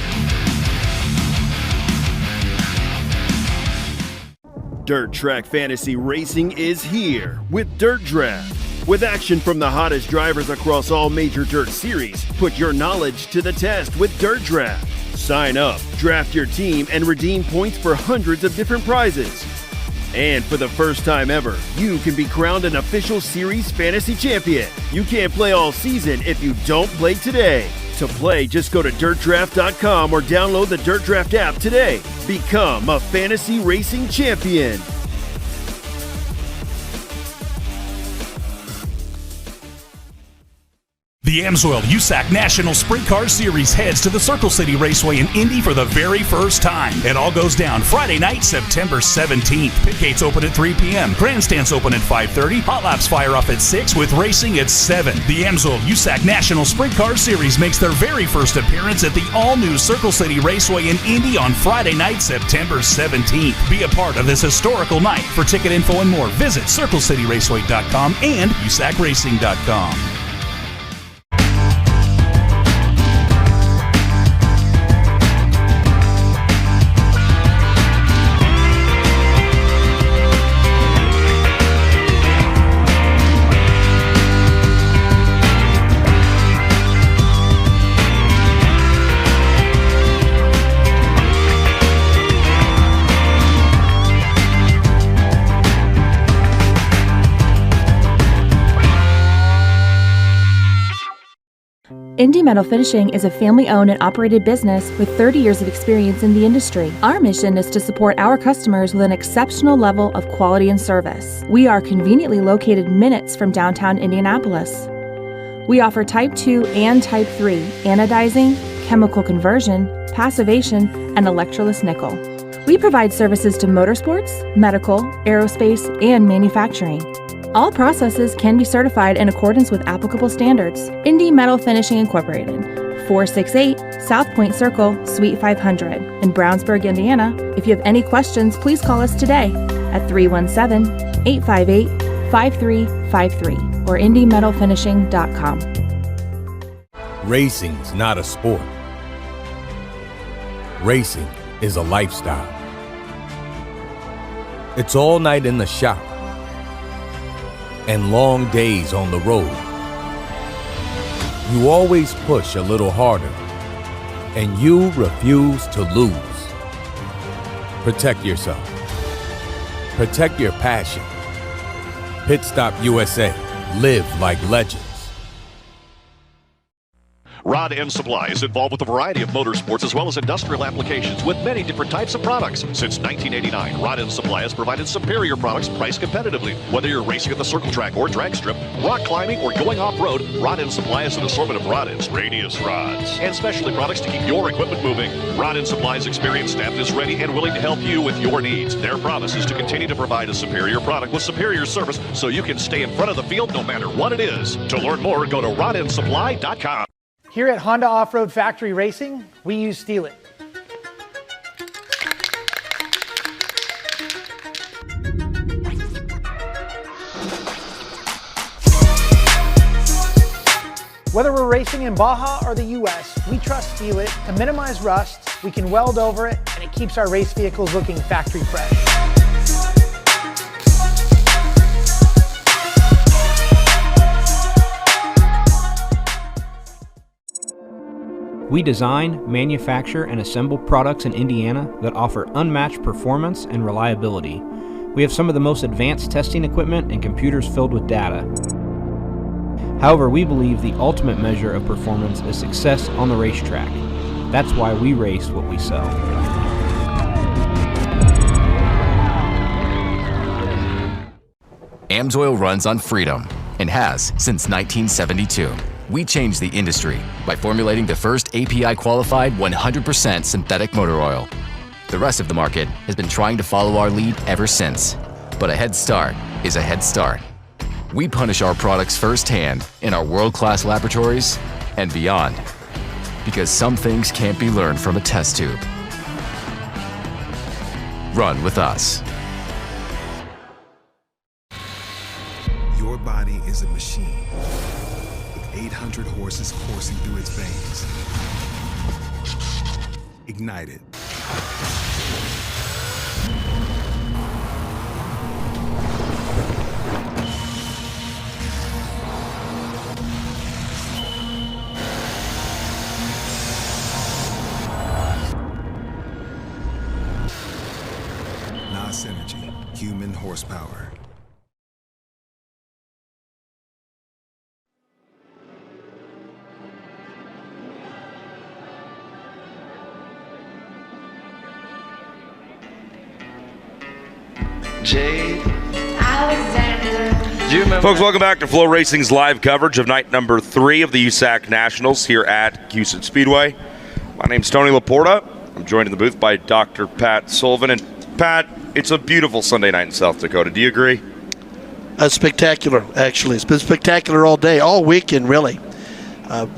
Dirt Track Fantasy Racing is here with Dirt Draft. With action from the hottest drivers across all major dirt series, put your knowledge to the test with Dirt Draft. Sign up, draft your team, and redeem points for hundreds of different prizes. And for the first time ever, you can be crowned an official series fantasy champion. You can't play all season if you don't play today. To play, just go to dirtdraft.com or download the Dirt Draft app today. Become a fantasy racing champion. The Amsoil USAC National Sprint Car Series heads to the Circle City Raceway in Indy for the very first time. It all goes down Friday night, September 17th. Pit gates open at 3 p.m. Grandstands open at 5:30. Hot laps fire off at 6 with racing at 7. The Amsoil USAC National Sprint Car Series makes their very first appearance at the all-new Circle City Raceway in Indy on Friday night, September 17th. Be a part of this historical night. For ticket info and more, visit CircleCityRaceway.com and USACRacing.com. Indy Metal Finishing is a family-owned and operated business with 30 years of experience in the industry. Our mission is to support our customers with an exceptional level of quality and service. We are conveniently located minutes from downtown Indianapolis. We offer Type 2 and Type 3 anodizing, chemical conversion, passivation, and electroless nickel. We provide services to motorsports, medical, aerospace, and manufacturing. All processes can be certified in accordance with applicable standards. Indy Metal Finishing Incorporated, 468 South Point Circle, Suite 500 in Brownsburg, Indiana. If you have any questions, please call us today at 317-858-5353 or indiemetalfinishing.com. Racing's not a sport. Racing is a lifestyle. It's all night in the shop and long days on the road. You always push a little harder, and you refuse to lose. Protect yourself. Protect your passion. Pit Stop USA. Live like legends. Rod End Supply is involved with a variety of motorsports as well as industrial applications with many different types of products. Since 1989, Rod End Supply has provided superior products priced competitively. Whether you're racing at the circle track or drag strip, rock climbing, or going off-road, Rod End Supply has an assortment of rod ends, radius rods, and specialty products to keep your equipment moving. Rod End Supply's experienced staff is ready and willing to help you with your needs. Their promise is to continue to provide a superior product with superior service so you can stay in front of the field no matter what it is. To learn more, go to rodendsupply.com. Here at Honda Off-Road Factory Racing, we use Steel It. Whether we're racing in Baja or the US, we trust Steel It to minimize rust, we can weld over it, and it keeps our race vehicles looking factory fresh. We design, manufacture, and assemble products in Indiana that offer unmatched performance and reliability. We have some of the most advanced testing equipment and computers filled with data. However, we believe the ultimate measure of performance is success on the racetrack. That's why we race what we sell. AMSOIL runs on freedom and has since 1972. We changed the industry by formulating the first API-qualified 100% synthetic motor oil. The rest of the market has been trying to follow our lead ever since. But a head start is a head start. We punish our products firsthand in our world-class laboratories and beyond. Because some things can't be learned from a test tube. Run with us. Your body is a machine. 800 horses coursing through its veins. Ignited. NOS Energy, human horsepower. Folks, welcome back to Flow Racing's live coverage of night number 3 of the USAC Nationals here at Huset Speedway. My name's Tony Laporta. I'm joined in the booth by Dr. Pat Sullivan. And Pat, it's a beautiful Sunday night in South Dakota. Do you agree? Spectacular, actually. It's been spectacular all day, all weekend, really.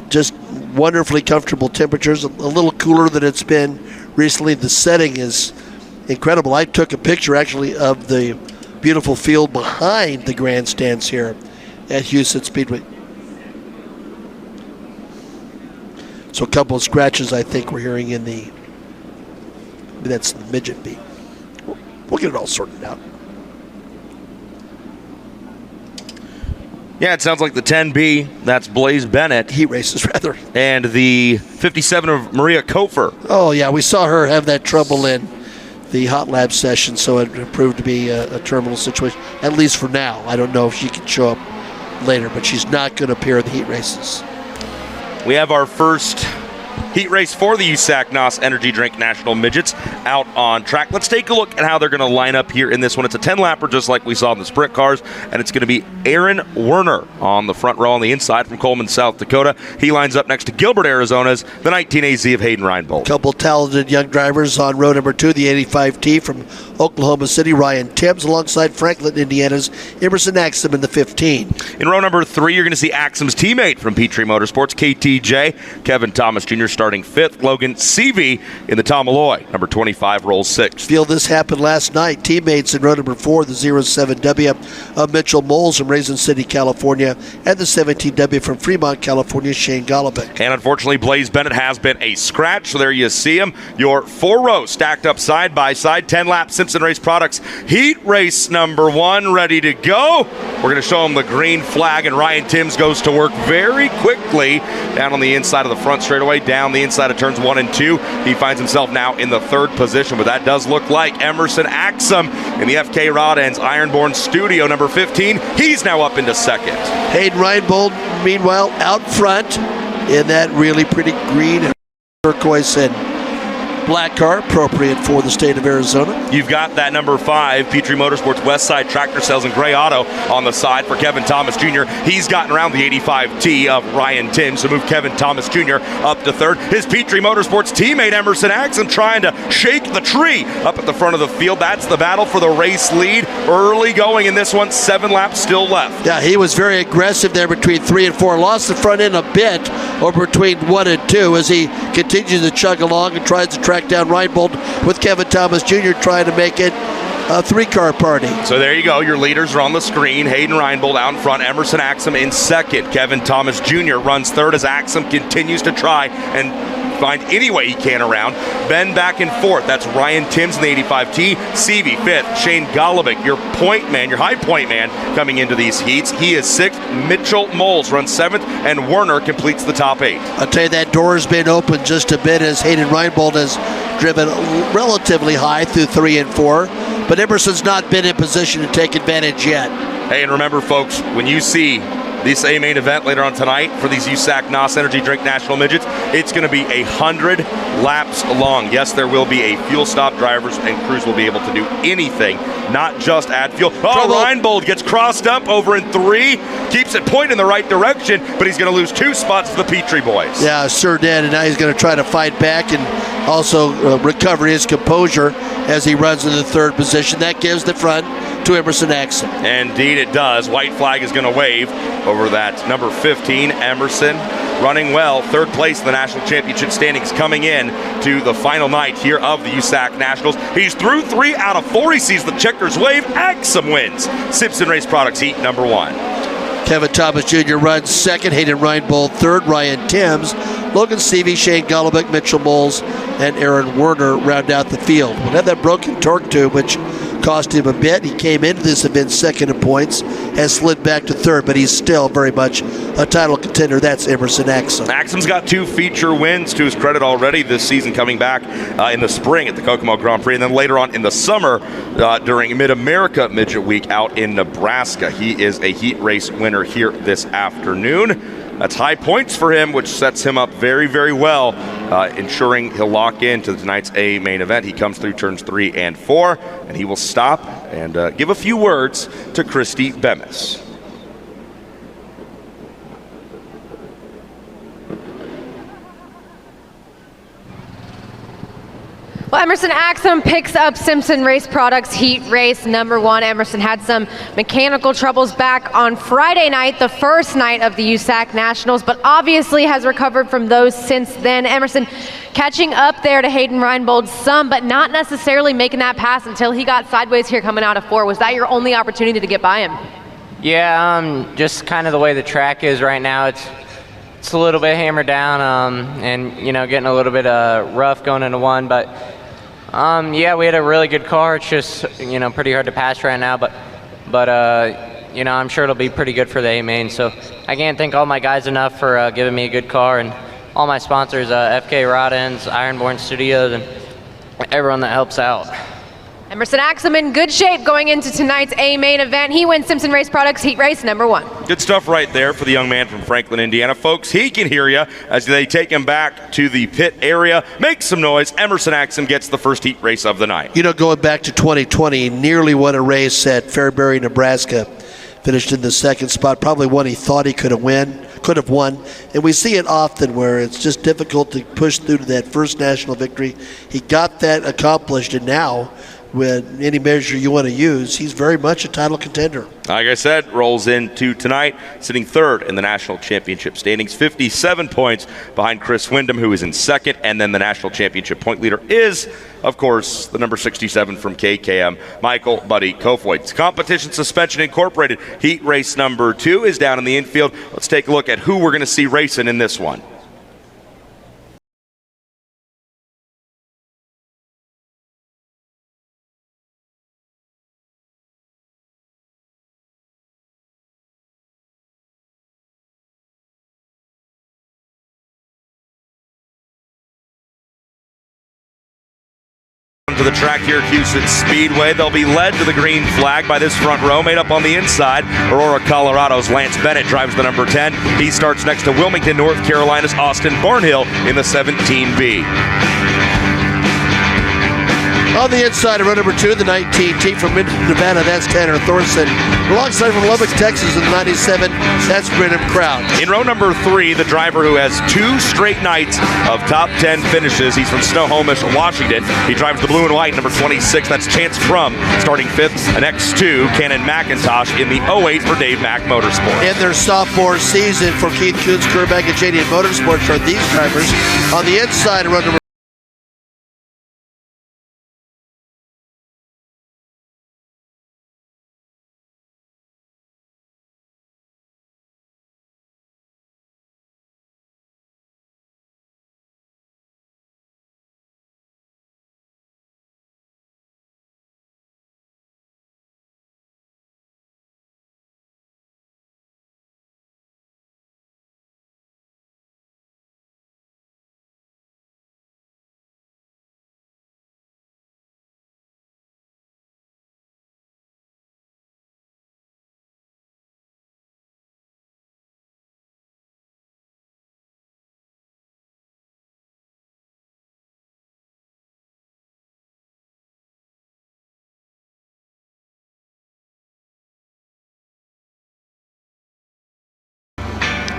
Just wonderfully comfortable temperatures, a little cooler than it's been recently. The setting is incredible. I took a picture, actually, of the beautiful field behind the grandstands here at Huset Speedway. So a couple of scratches I think we're hearing in the, that's the Midget beat. We'll get it all sorted out. Yeah, it sounds like the 10B, that's Blaze Bennett. Heat races, rather. And the 57 of Maria Kofer. Oh, yeah, we saw her have that trouble in the hot lab session, so it proved to be a terminal situation, at least for now. I don't know if she can show up later, but she's not going to appear in the heat races. We have our first heat race for the USAC NOS Energy Drink National Midgets out on track. Let's take a look at how they're going to line up here in this one. It's a 10-lapper just like we saw in the sprint cars, and it's going to be Aaron Werner on the front row on the inside from Coleman, South Dakota. He lines up next to Gilbert, Arizona's the 19 AZ of Hayden Reinbold. Couple talented young drivers on row number 2, the 85T from Oklahoma City, Ryan Tibbs, alongside Franklin, Indiana's Emerson Axsom in the 15. In row number 3, you're going to see Axsom's teammate from Petrie Motorsports, KTJ, Kevin Thomas Jr. starting 5th. Logan Seavey in the Tom Malloy, number 25, rolls 6th. Feel this happened last night. Teammates in row number 4, the 07W of Mitchell Moles from Raisin City, California, and the 17W from Fremont, California, Shane Golovic. And unfortunately, Blaze Bennett has been a scratch, so there you see him. Your 4 rows stacked up side by side. 10-lap Simpson Race Products heat race number 1 ready to go. We're going to show him the green flag, and Ryan Timms goes to work very quickly down on the inside of the front straightaway, down the inside of turns 1 and 2. He finds himself now in the 3rd position, but that does look like Emerson Axsom in the FK Rod Ends Ironborn Studio, number 15. He's now up into 2nd. Hayden Reinbold, meanwhile, out front in that really pretty green and turquoise and black car, appropriate for the state of Arizona. You've got that number 5, Petrie Motorsports Westside Tractor Sales and Gray Auto on the side for Kevin Thomas Jr. He's gotten around the 85T of Ryan Timms to move Kevin Thomas Jr. up to 3rd. His Petrie Motorsports teammate Emerson Axsom trying to shake the tree up at the front of the field. That's the battle for the race lead. Early going in this one, 7 laps still left. Yeah, he was very aggressive there between 3 and 4. Lost the front end a bit over between 1 and 2 as he continues to chug along and tries to track down Reinbold with Kevin Thomas Jr. trying to make it a 3-car party. So there you go. Your leaders are on the screen. Hayden Reinbold out in front. Emerson Axsom in 2nd. Kevin Thomas Jr. runs 3rd as Axsom continues to try and find any way he can around. Ben back in 4th. That's Ryan Timms in the 85T. Seavey 5th. Shane Golovic, your point man, your high point man, coming into these heats. He is 6th. Mitchell Moles runs 7th, and Werner completes the top 8. I'll tell you, that door has been open just a bit as Hayden Reinbold has driven relatively high through 3 and 4, but Emerson's not been in position to take advantage yet. Hey, and remember, folks, when you see this A-main event later on tonight for these USAC NOS Energy Drink National Midgets, it's going to be 100 laps long. Yes, there will be a fuel stop. Drivers and crews will be able to do anything, not just add fuel. Oh, Reinbold gets crossed up over in 3, keeps it pointing in the right direction, but he's going to lose 2 spots for the Petrie boys. Yeah, sure did, and now he's going to try to fight back and also recover his composure as he runs in the 3rd position. That gives the front to Emerson Axsom. Indeed it does. White flag is going to wave over that number 15, Emerson. Running well, 3rd place in the national championship standings coming in to the final night here of the USAC Nationals. He's through 3 out of 4. He sees the checkers wave. Axsom wins Simpson Race Products heat number 1. Kevin Thomas Jr. runs 2nd, Hayden Reinbold 3rd, Ryan Timms, Logan Seavey, Shane Golovic, Mitchell Moles, and Aaron Werner round out the field. We'll have that broken torque tube, which cost him a bit. He came into this event 2nd in points, has slid back to 3rd, but he's still very much a title contender. That's Emerson Axsom. Axsom's got 2 feature wins to his credit already this season, coming back in the spring at the Kokomo Grand Prix, and then later on in the summer during Mid-America Midget Week out in Nebraska. He is a heat race winner here this afternoon. That's high points for him, which sets him up very, very well, ensuring he'll lock into tonight's A main event. He comes through turns 3 and 4, and he will stop and give a few words to Christy Bemis. Well, Emerson Axsom picks up Simpson Race Products heat race number 1. Emerson had some mechanical troubles back on Friday night, the first night of the USAC Nationals, but obviously has recovered from those since then. Emerson catching up there to Hayden Reinbold some, but not necessarily making that pass until he got sideways here coming out of 4. Was that your only opportunity to get by him? Yeah, just kind of the way the track is right now. It's a little bit hammered down and, you know, getting a little bit rough going into 1, but yeah, we had a really good car. It's just, you know, pretty hard to pass right now, but you know, I'm sure it'll be pretty good for the A-main. So I can't thank all my guys enough for giving me a good car, and all my sponsors, FK Rod Ends, Ironborn Studios, and everyone that helps out. Emerson Axsom in good shape going into tonight's A main event. He wins Simpson Race Products heat race number 1. Good stuff right there for the young man from Franklin, Indiana. Folks, he can hear you as they take him back to the pit area. Make some noise. Emerson Axsom gets the first heat race of the night. You know, going back to 2020, he nearly won a race at Fairbury, Nebraska. Finished in the second spot, probably one he thought he could have won. And we see it often where it's just difficult to push through to that first national victory. He got that accomplished, and now, with any measure you want to use, he's very much a title contender. Like I said, rolls into tonight, sitting third in the national championship standings, 57 points behind Chris Windham, who is in second, and then the national championship point leader is, of course, the number 67 from KKM, Michael Buddy Kofoid. Competition Suspension Incorporated heat race number 2 is down in the infield. Let's take a look at who we're going to see racing in this one. To the track here at Huset Speedway. They'll be led to the green flag by this front row made up on the inside. Aurora, Colorado's Lance Bennett drives the number 10. He starts next to Wilmington, North Carolina's Austin Barnhill in the 17B. On the inside of row number 2, the 19T from Midget, Nevada, that's Tanner Thorson. Alongside from Lubbock, Texas in the 97, that's Brennan Crouch. In row number 3, the driver who has 2 straight nights of top 10 finishes. He's from Snohomish, Washington. He drives the blue and white, number 26. That's Chance Crum starting 5th. And X2, Cannon McIntosh in the 08 for Dave Mack Motorsports. In their sophomore season for Keith Kuntz, Kerbeck, and JD Motorsports are these drivers. On the inside of row number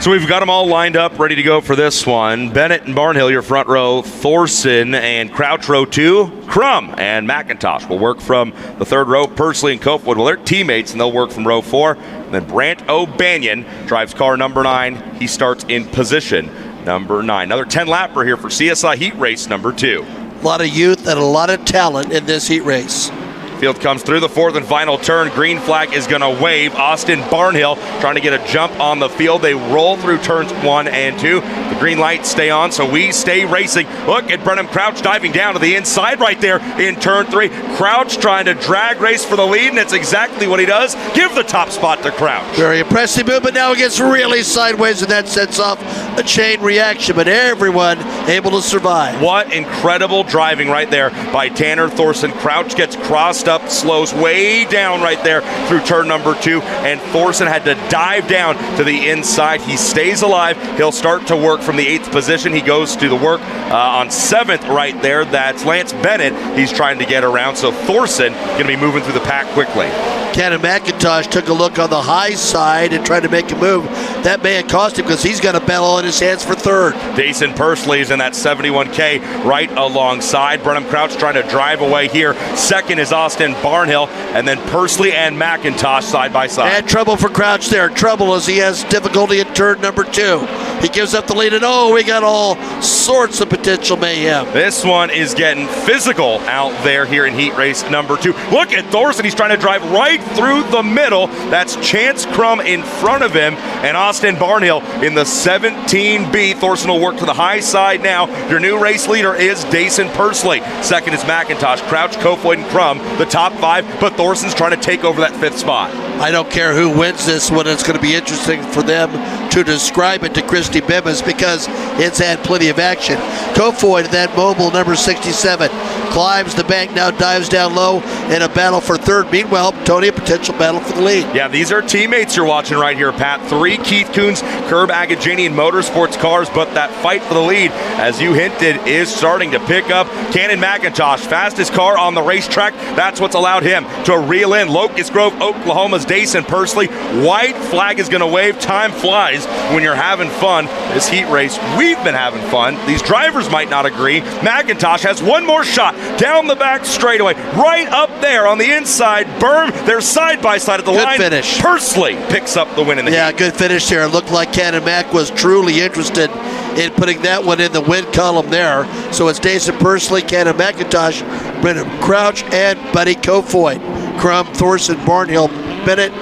So we've got them all lined up, ready to go for this one. Bennett and Barnhill, your front row. Thorson and Crouch, row 2. Crum and McIntosh will work from the third row. Pursley and Copewood, well, they're teammates, and they'll work from row 4. And then Brant O'Banion drives car number 9. He starts in position number 9. Another 10-lapper here for CSI Heat Race number 2. A lot of youth and a lot of talent in this heat race. Field comes through the 4th and final turn. Green flag is going to wave. Austin Barnhill trying to get a jump on the field. They roll through turns 1 and 2. The green lights stay on, so we stay racing. Look at Brennan Crouch diving down to the inside right there in turn 3. Crouch trying to drag race for the lead, and it's exactly what he does. Give the top spot to Crouch. Very impressive move, but now it gets really sideways, and that sets off a chain reaction, but everyone able to survive. What incredible driving right there by Tanner Thorson. Crouch gets crossed up, slows way down right there through turn number 2, and Thorson had to dive down to the inside. He stays alive. He'll start to work from the 8th position. He goes to the work on 7th right there. That's Lance Bennett. He's trying to get around, so Thorson going to be moving through the pack quickly. Cannon McIntosh took a look on the high side and tried to make a move. That may have cost him because he's got a battle in his hands for 3rd. Dason Pursley is in that 71K right alongside. Brennan Crouch trying to drive away here. 2nd is Austin Barnhill, and then Pursley and McIntosh side by side. And trouble for Crouch there. Trouble as he has difficulty in turn number 2. He gives up the lead, and we got all sorts of potential mayhem. This one is getting physical out there here in heat race number 2. Look at Thorson. He's trying to drive right through the middle. That's Chance Crum in front of him, and Austin Barnhill in the 17B. Thorson will work to the high side now. Your new race leader is Dason Pursley. 2nd is McIntosh. Crouch, Kofoid, and Crum, the top 5, but Thorson's trying to take over that 5th spot. I don't care who wins this one. It's going to be interesting for them to describe it to Christy Bibas because it's had plenty of action. Kofoid, that mobile number 67. climbs the bank, now dives down low in a battle for third. Meanwhile, Tony, a potential battle for the lead. Yeah, these are teammates you're watching right here, Pat. 3 Keith Kunz, Curb Agajanian Motorsports cars, but that fight for the lead, as you hinted, is starting to pick up. Cannon McIntosh, fastest car on the racetrack. That's what's allowed him to reel in Locust Grove, Oklahoma's Dason Pursley. White flag is going to wave. Time flies when you're having fun. This heat race, we've been having fun. These drivers might not agree. McIntosh has one more shot down the back straightaway, right up there on the inside berm. They're side by side at the line. Good finish. Pursley picks up the win in the heat. Good finish there. It looked like Cannon Mac was truly interested in putting that one in the win column there. So it's Dason Pursley, Cannon McIntosh, Brendan Crouch, and Buddy Kofoid. Crum, Thorson, Barnhill, Bennett,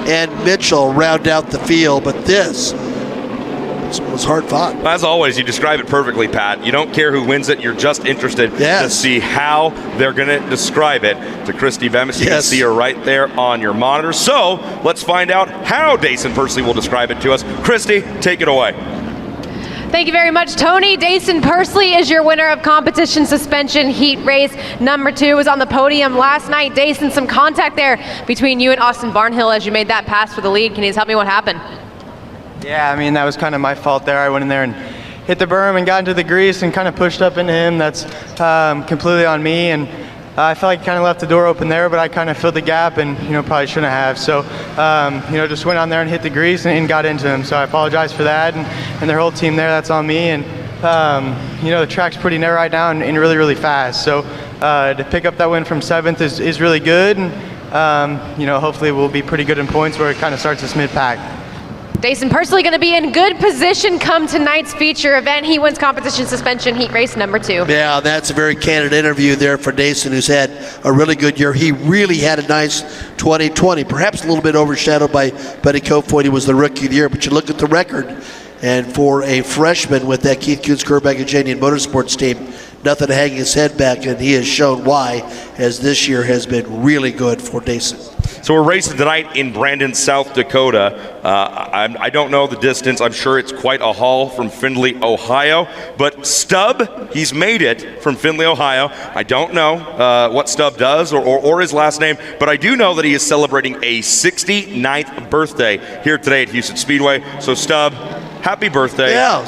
and Mitchell round out the field. But this was hard fought. As always, you describe it perfectly, Pat. You don't care who wins it. You're just interested to see how they're going to describe it to Christy Vemis. You can see her right there on your monitor. So let's find out how Dason Pursley will describe it to us. Christy, take it away. Thank you very much, Tony. Dason Pursley is your winner of competition suspension heat race number 2. Was on the podium last night. Dason, some contact there between you and Austin Barnhill as you made that pass for the lead. Can you tell me what happened? Yeah, I mean, that was kind of my fault there. I went in there and hit the berm and got into the grease and kind of pushed up into him. That's completely on me. And I felt like he kind of left the door open there, but I kind of filled the gap and, probably shouldn't have. So, just went on there and hit the grease and got into him. So I apologize for that. And their whole team there, that's on me. And, the track's pretty narrow right now and really, really fast. So to pick up that win from 7th is really good. And, hopefully we'll be pretty good in points where it kind of starts this mid-pack. Dason Pursley going to be in good position come tonight's feature event. He wins competition suspension heat race number 2. Yeah, that's a very candid interview there for Dason, who's had a really good year. He really had a nice 2020, perhaps a little bit overshadowed by Buddy Kofoid. He was the rookie of the year, but you look at the record, and for a freshman with that Keith Kunz Curb Agajanian Motorsports team, nothing to hang his head back, and he has shown why, as this year has been really good for Dason. So we're racing tonight in Brandon, South Dakota. I don't know the distance. I'm sure it's quite a haul from Findlay, Ohio. But Stubb, he's made it from Findlay, Ohio. I don't know what Stubb does or his last name, but I do know that he is celebrating a 69th birthday here today at Huset Speedway. So Stubb, happy birthday. Yeah.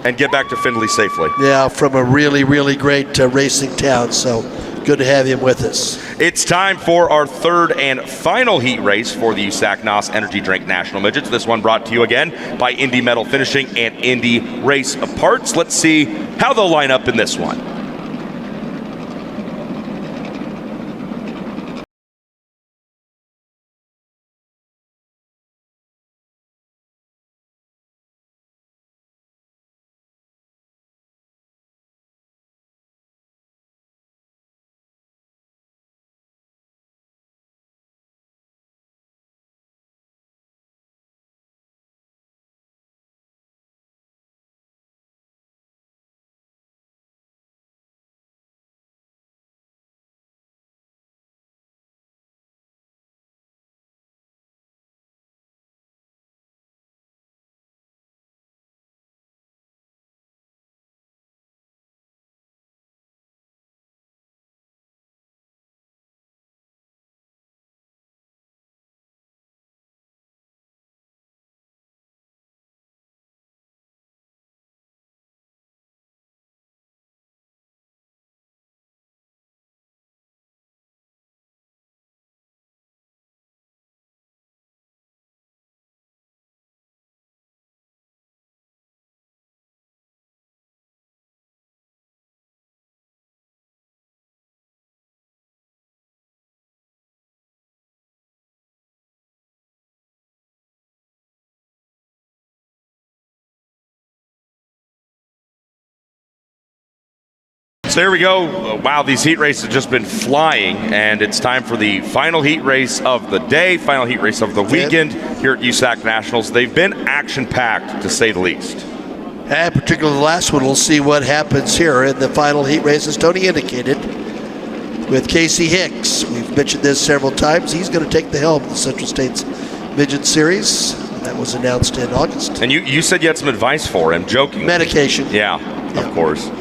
And get back to Findlay safely. Yeah, from a really, really great racing town. So good to have him with us. It's time for our third and final heat race for the USAC NOS Energy Drink National Midgets. This one brought to you again by Indy Metal Finishing and Indy Race Parts. Let's see how they'll line up in this one. So there we go. Wow, these heat races have just been flying, and it's time for the final heat race of the day, final heat race of the weekend here at USAC Nationals. They've been action-packed, to say the least. And particularly the last one, we'll see what happens here in the final heat race, as Tony indicated, with Casey Hicks. We've mentioned this several times. He's going to take the helm of the Central States Midget Series. That was announced in August. And you said you had some advice for him, joking. Medication. Yeah, of course.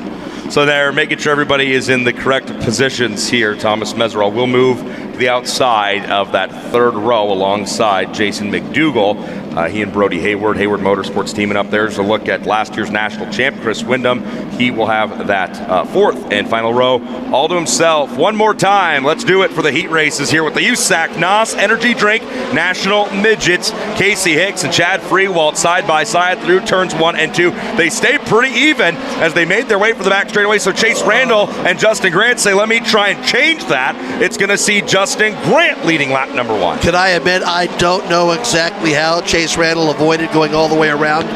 So they're making sure everybody is in the correct positions here. Thomas Meserol will move to the outside of that third row alongside Jason McDougall. He and Brody Hayward Motorsports teaming up. There's a look at last year's national champ, Chris Windham. He will have that fourth and final row all to himself. One more time, let's do it for the heat races here with the USAC NOS Energy Drink National Midgets. Casey Hicks and Chad Freewalt side by side through turns 1 and 2. They stay pretty even as they made their way for the back straightaway. So Chase Randall and Justin Grant say, let me try and change that. It's going to see Justin Grant leading lap number 1. Can I admit I don't know exactly how Chase Randall avoided going all the way around?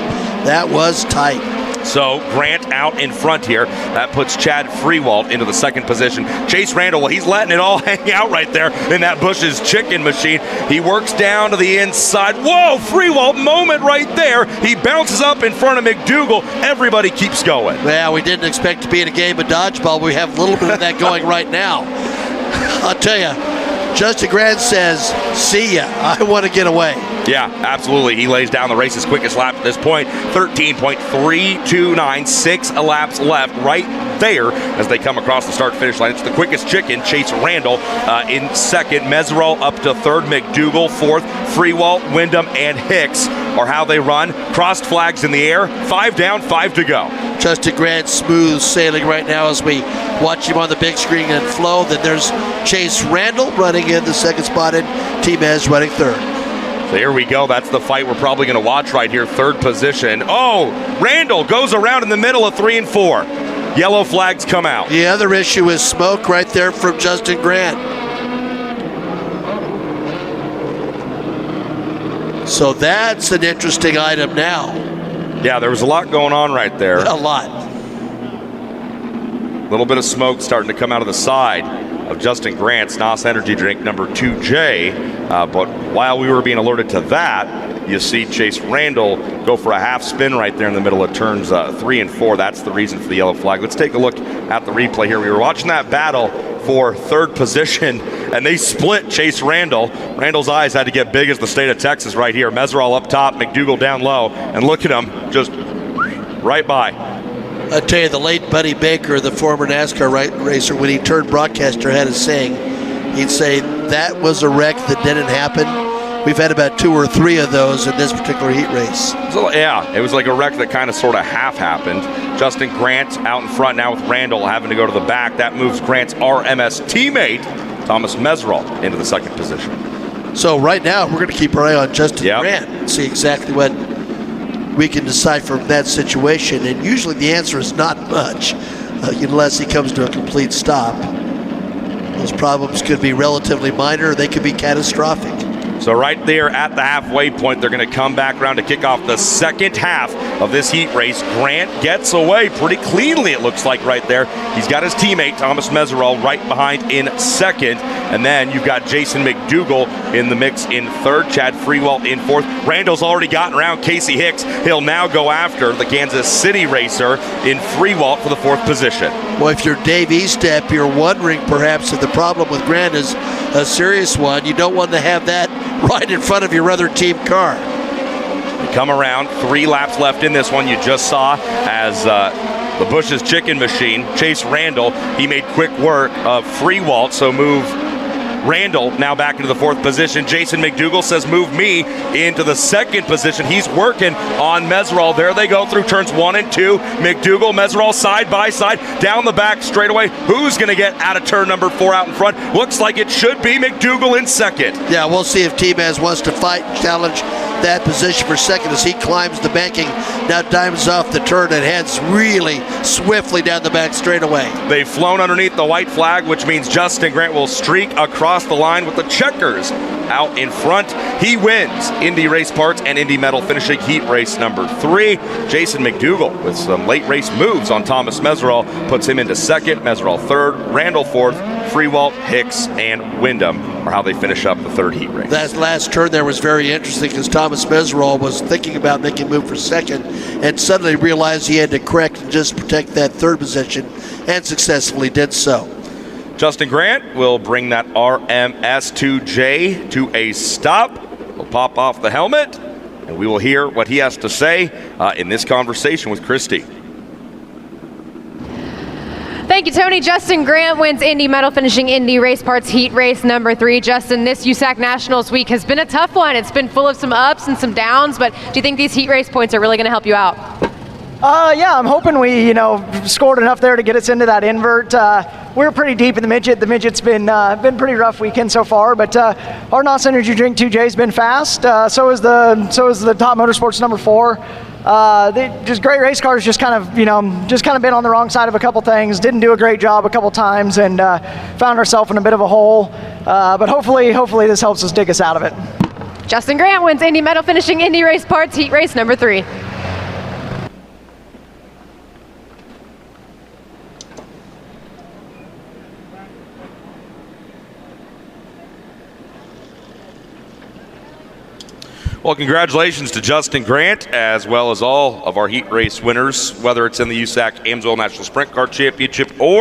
That was tight. So Grant out in front here. That puts Chad Freewalt into the second position. Chase Randall, well, he's letting it all hang out right there in that Bush's chicken machine. He works down to the inside. Whoa, Freewalt moment right there. He bounces up in front of McDougall. Everybody keeps going. Well, we didn't expect to be in a game of dodgeball. We have a little bit of that going right now. I'll tell you, Justin Grant says, see ya, I want to get away. Yeah, absolutely. He lays down the race's quickest lap at this point. 13.329, 6 laps left right there as they come across the start-finish line. It's the quickest chicken, Chase Randall in second. Meserol up to third. McDougall fourth. Freewalt, Windham, and Hicks are how they run. Crossed flags in the air. 5 down, 5 to go. Justin Grant smooth sailing right now as we watch him on the big screen and flow. Then there's Chase Randall running in the second spot and T-Mez running third. So here we go. That's the fight we're probably going to watch right here. Third position. Oh, Randall goes around in the middle of 3 and 4. Yellow flags come out. The other issue is smoke right there from Justin Grant. So that's an interesting item now. Yeah, there was a lot going on right there. A lot. A little bit of smoke starting to come out of the side of Justin Grant's NOS Energy Drink number 2J. But while we were being alerted to that, you see Chase Randall go for a half spin right there in the middle of turns 3 and 4. That's the reason for the yellow flag. Let's take a look at the replay here. We were watching that battle for third position, and they split Chase Randall. Randall's eyes had to get big as the state of Texas right here. Meserol up top, McDougall down low, and look at him, just right by. I tell you, the late Buddy Baker, the former NASCAR racer, when he turned broadcaster, had a saying. He'd say, that was a wreck that didn't happen. We've had about 2 or 3 of those in this particular heat race. So, yeah, it was like a wreck that kind of sort of half happened. Justin Grant out in front now with Randall having to go to the back. That moves Grant's RMS teammate, Thomas Meserol, into the second position. So right now, we're going to keep our eye on Justin Grant and see exactly what we can decide from that situation. And usually the answer is not much, unless he comes to a complete stop. Those problems could be relatively minor, or they could be catastrophic. So right there at the halfway point, they're going to come back around to kick off the second half of this heat race. Grant gets away pretty cleanly, it looks like, right there. He's got his teammate, Thomas Meserol, right behind in second. And then you've got Jason McDougall in the mix in third, Chad Freewalt in fourth. Randall's already gotten around Casey Hicks. He'll now go after the Kansas City racer in Freewalt for the fourth position. Well, if you're Dave Eastep, you're wondering perhaps if the problem with Grant is a serious one. You don't want to have that right in front of your other team car. You come around, 3 laps left in this one. You just saw as the Bush's chicken machine, Chase Randall, he made quick work of Freewalt, so move Randall now back into the fourth position. Jason McDougall says, move me into the second position. He's working on Meserol. There they go through turns 1 and 2. McDougall, Meserol side by side, down the back straightaway. Who's going to get out of turn number 4 out in front? Looks like it should be McDougall in second. Yeah, we'll see if T-Mez wants to fight and challenge that position for second as he climbs the banking, now dives off the turn and heads really swiftly down the back straightaway. They've flown underneath the white flag, which means Justin Grant will streak across the line with the checkers out in front. He wins Indy Race Parts and Indy Metal, finishing heat race number 3. Jason McDougall with some late race moves on Thomas Meserol puts him into second, Meserol third, Randall fourth, Freewalt, Hicks, and Windham are how they finish up the third heat race. That last turn there was very interesting because Thomas Meserol was thinking about making a move for second and suddenly realized he had to correct and just protect that third position and successfully did so. Justin Grant will bring that RMS2J to a stop. He'll pop off the helmet, and we will hear what he has to say in this conversation with Christy. Thank you, Tony. Justin Grant wins Indy Medal Finishing Indy Race Parts Heat Race number 3. Justin, this USAC Nationals week has been a tough one. It's been full of some ups and some downs, but do you think these heat race points are really going to help you out? Yeah, I'm hoping we, scored enough there to get us into that invert. We're pretty deep in the midget. The midget's been pretty rough weekend so far, but our NOS Energy Drink 2J's been fast. So is the Top Motorsports number 4. Just great race cars. Just kind of been on the wrong side of a couple things. Didn't do a great job a couple times, and found ourselves in a bit of a hole. But hopefully this helps us dig us out of it. Justin Grant wins Indy Medal Finishing Indy Race Parts Heat Race number 3. Well, congratulations to Justin Grant, as well as all of our heat race winners, whether it's in the USAC Amsoil National Sprint Car Championship or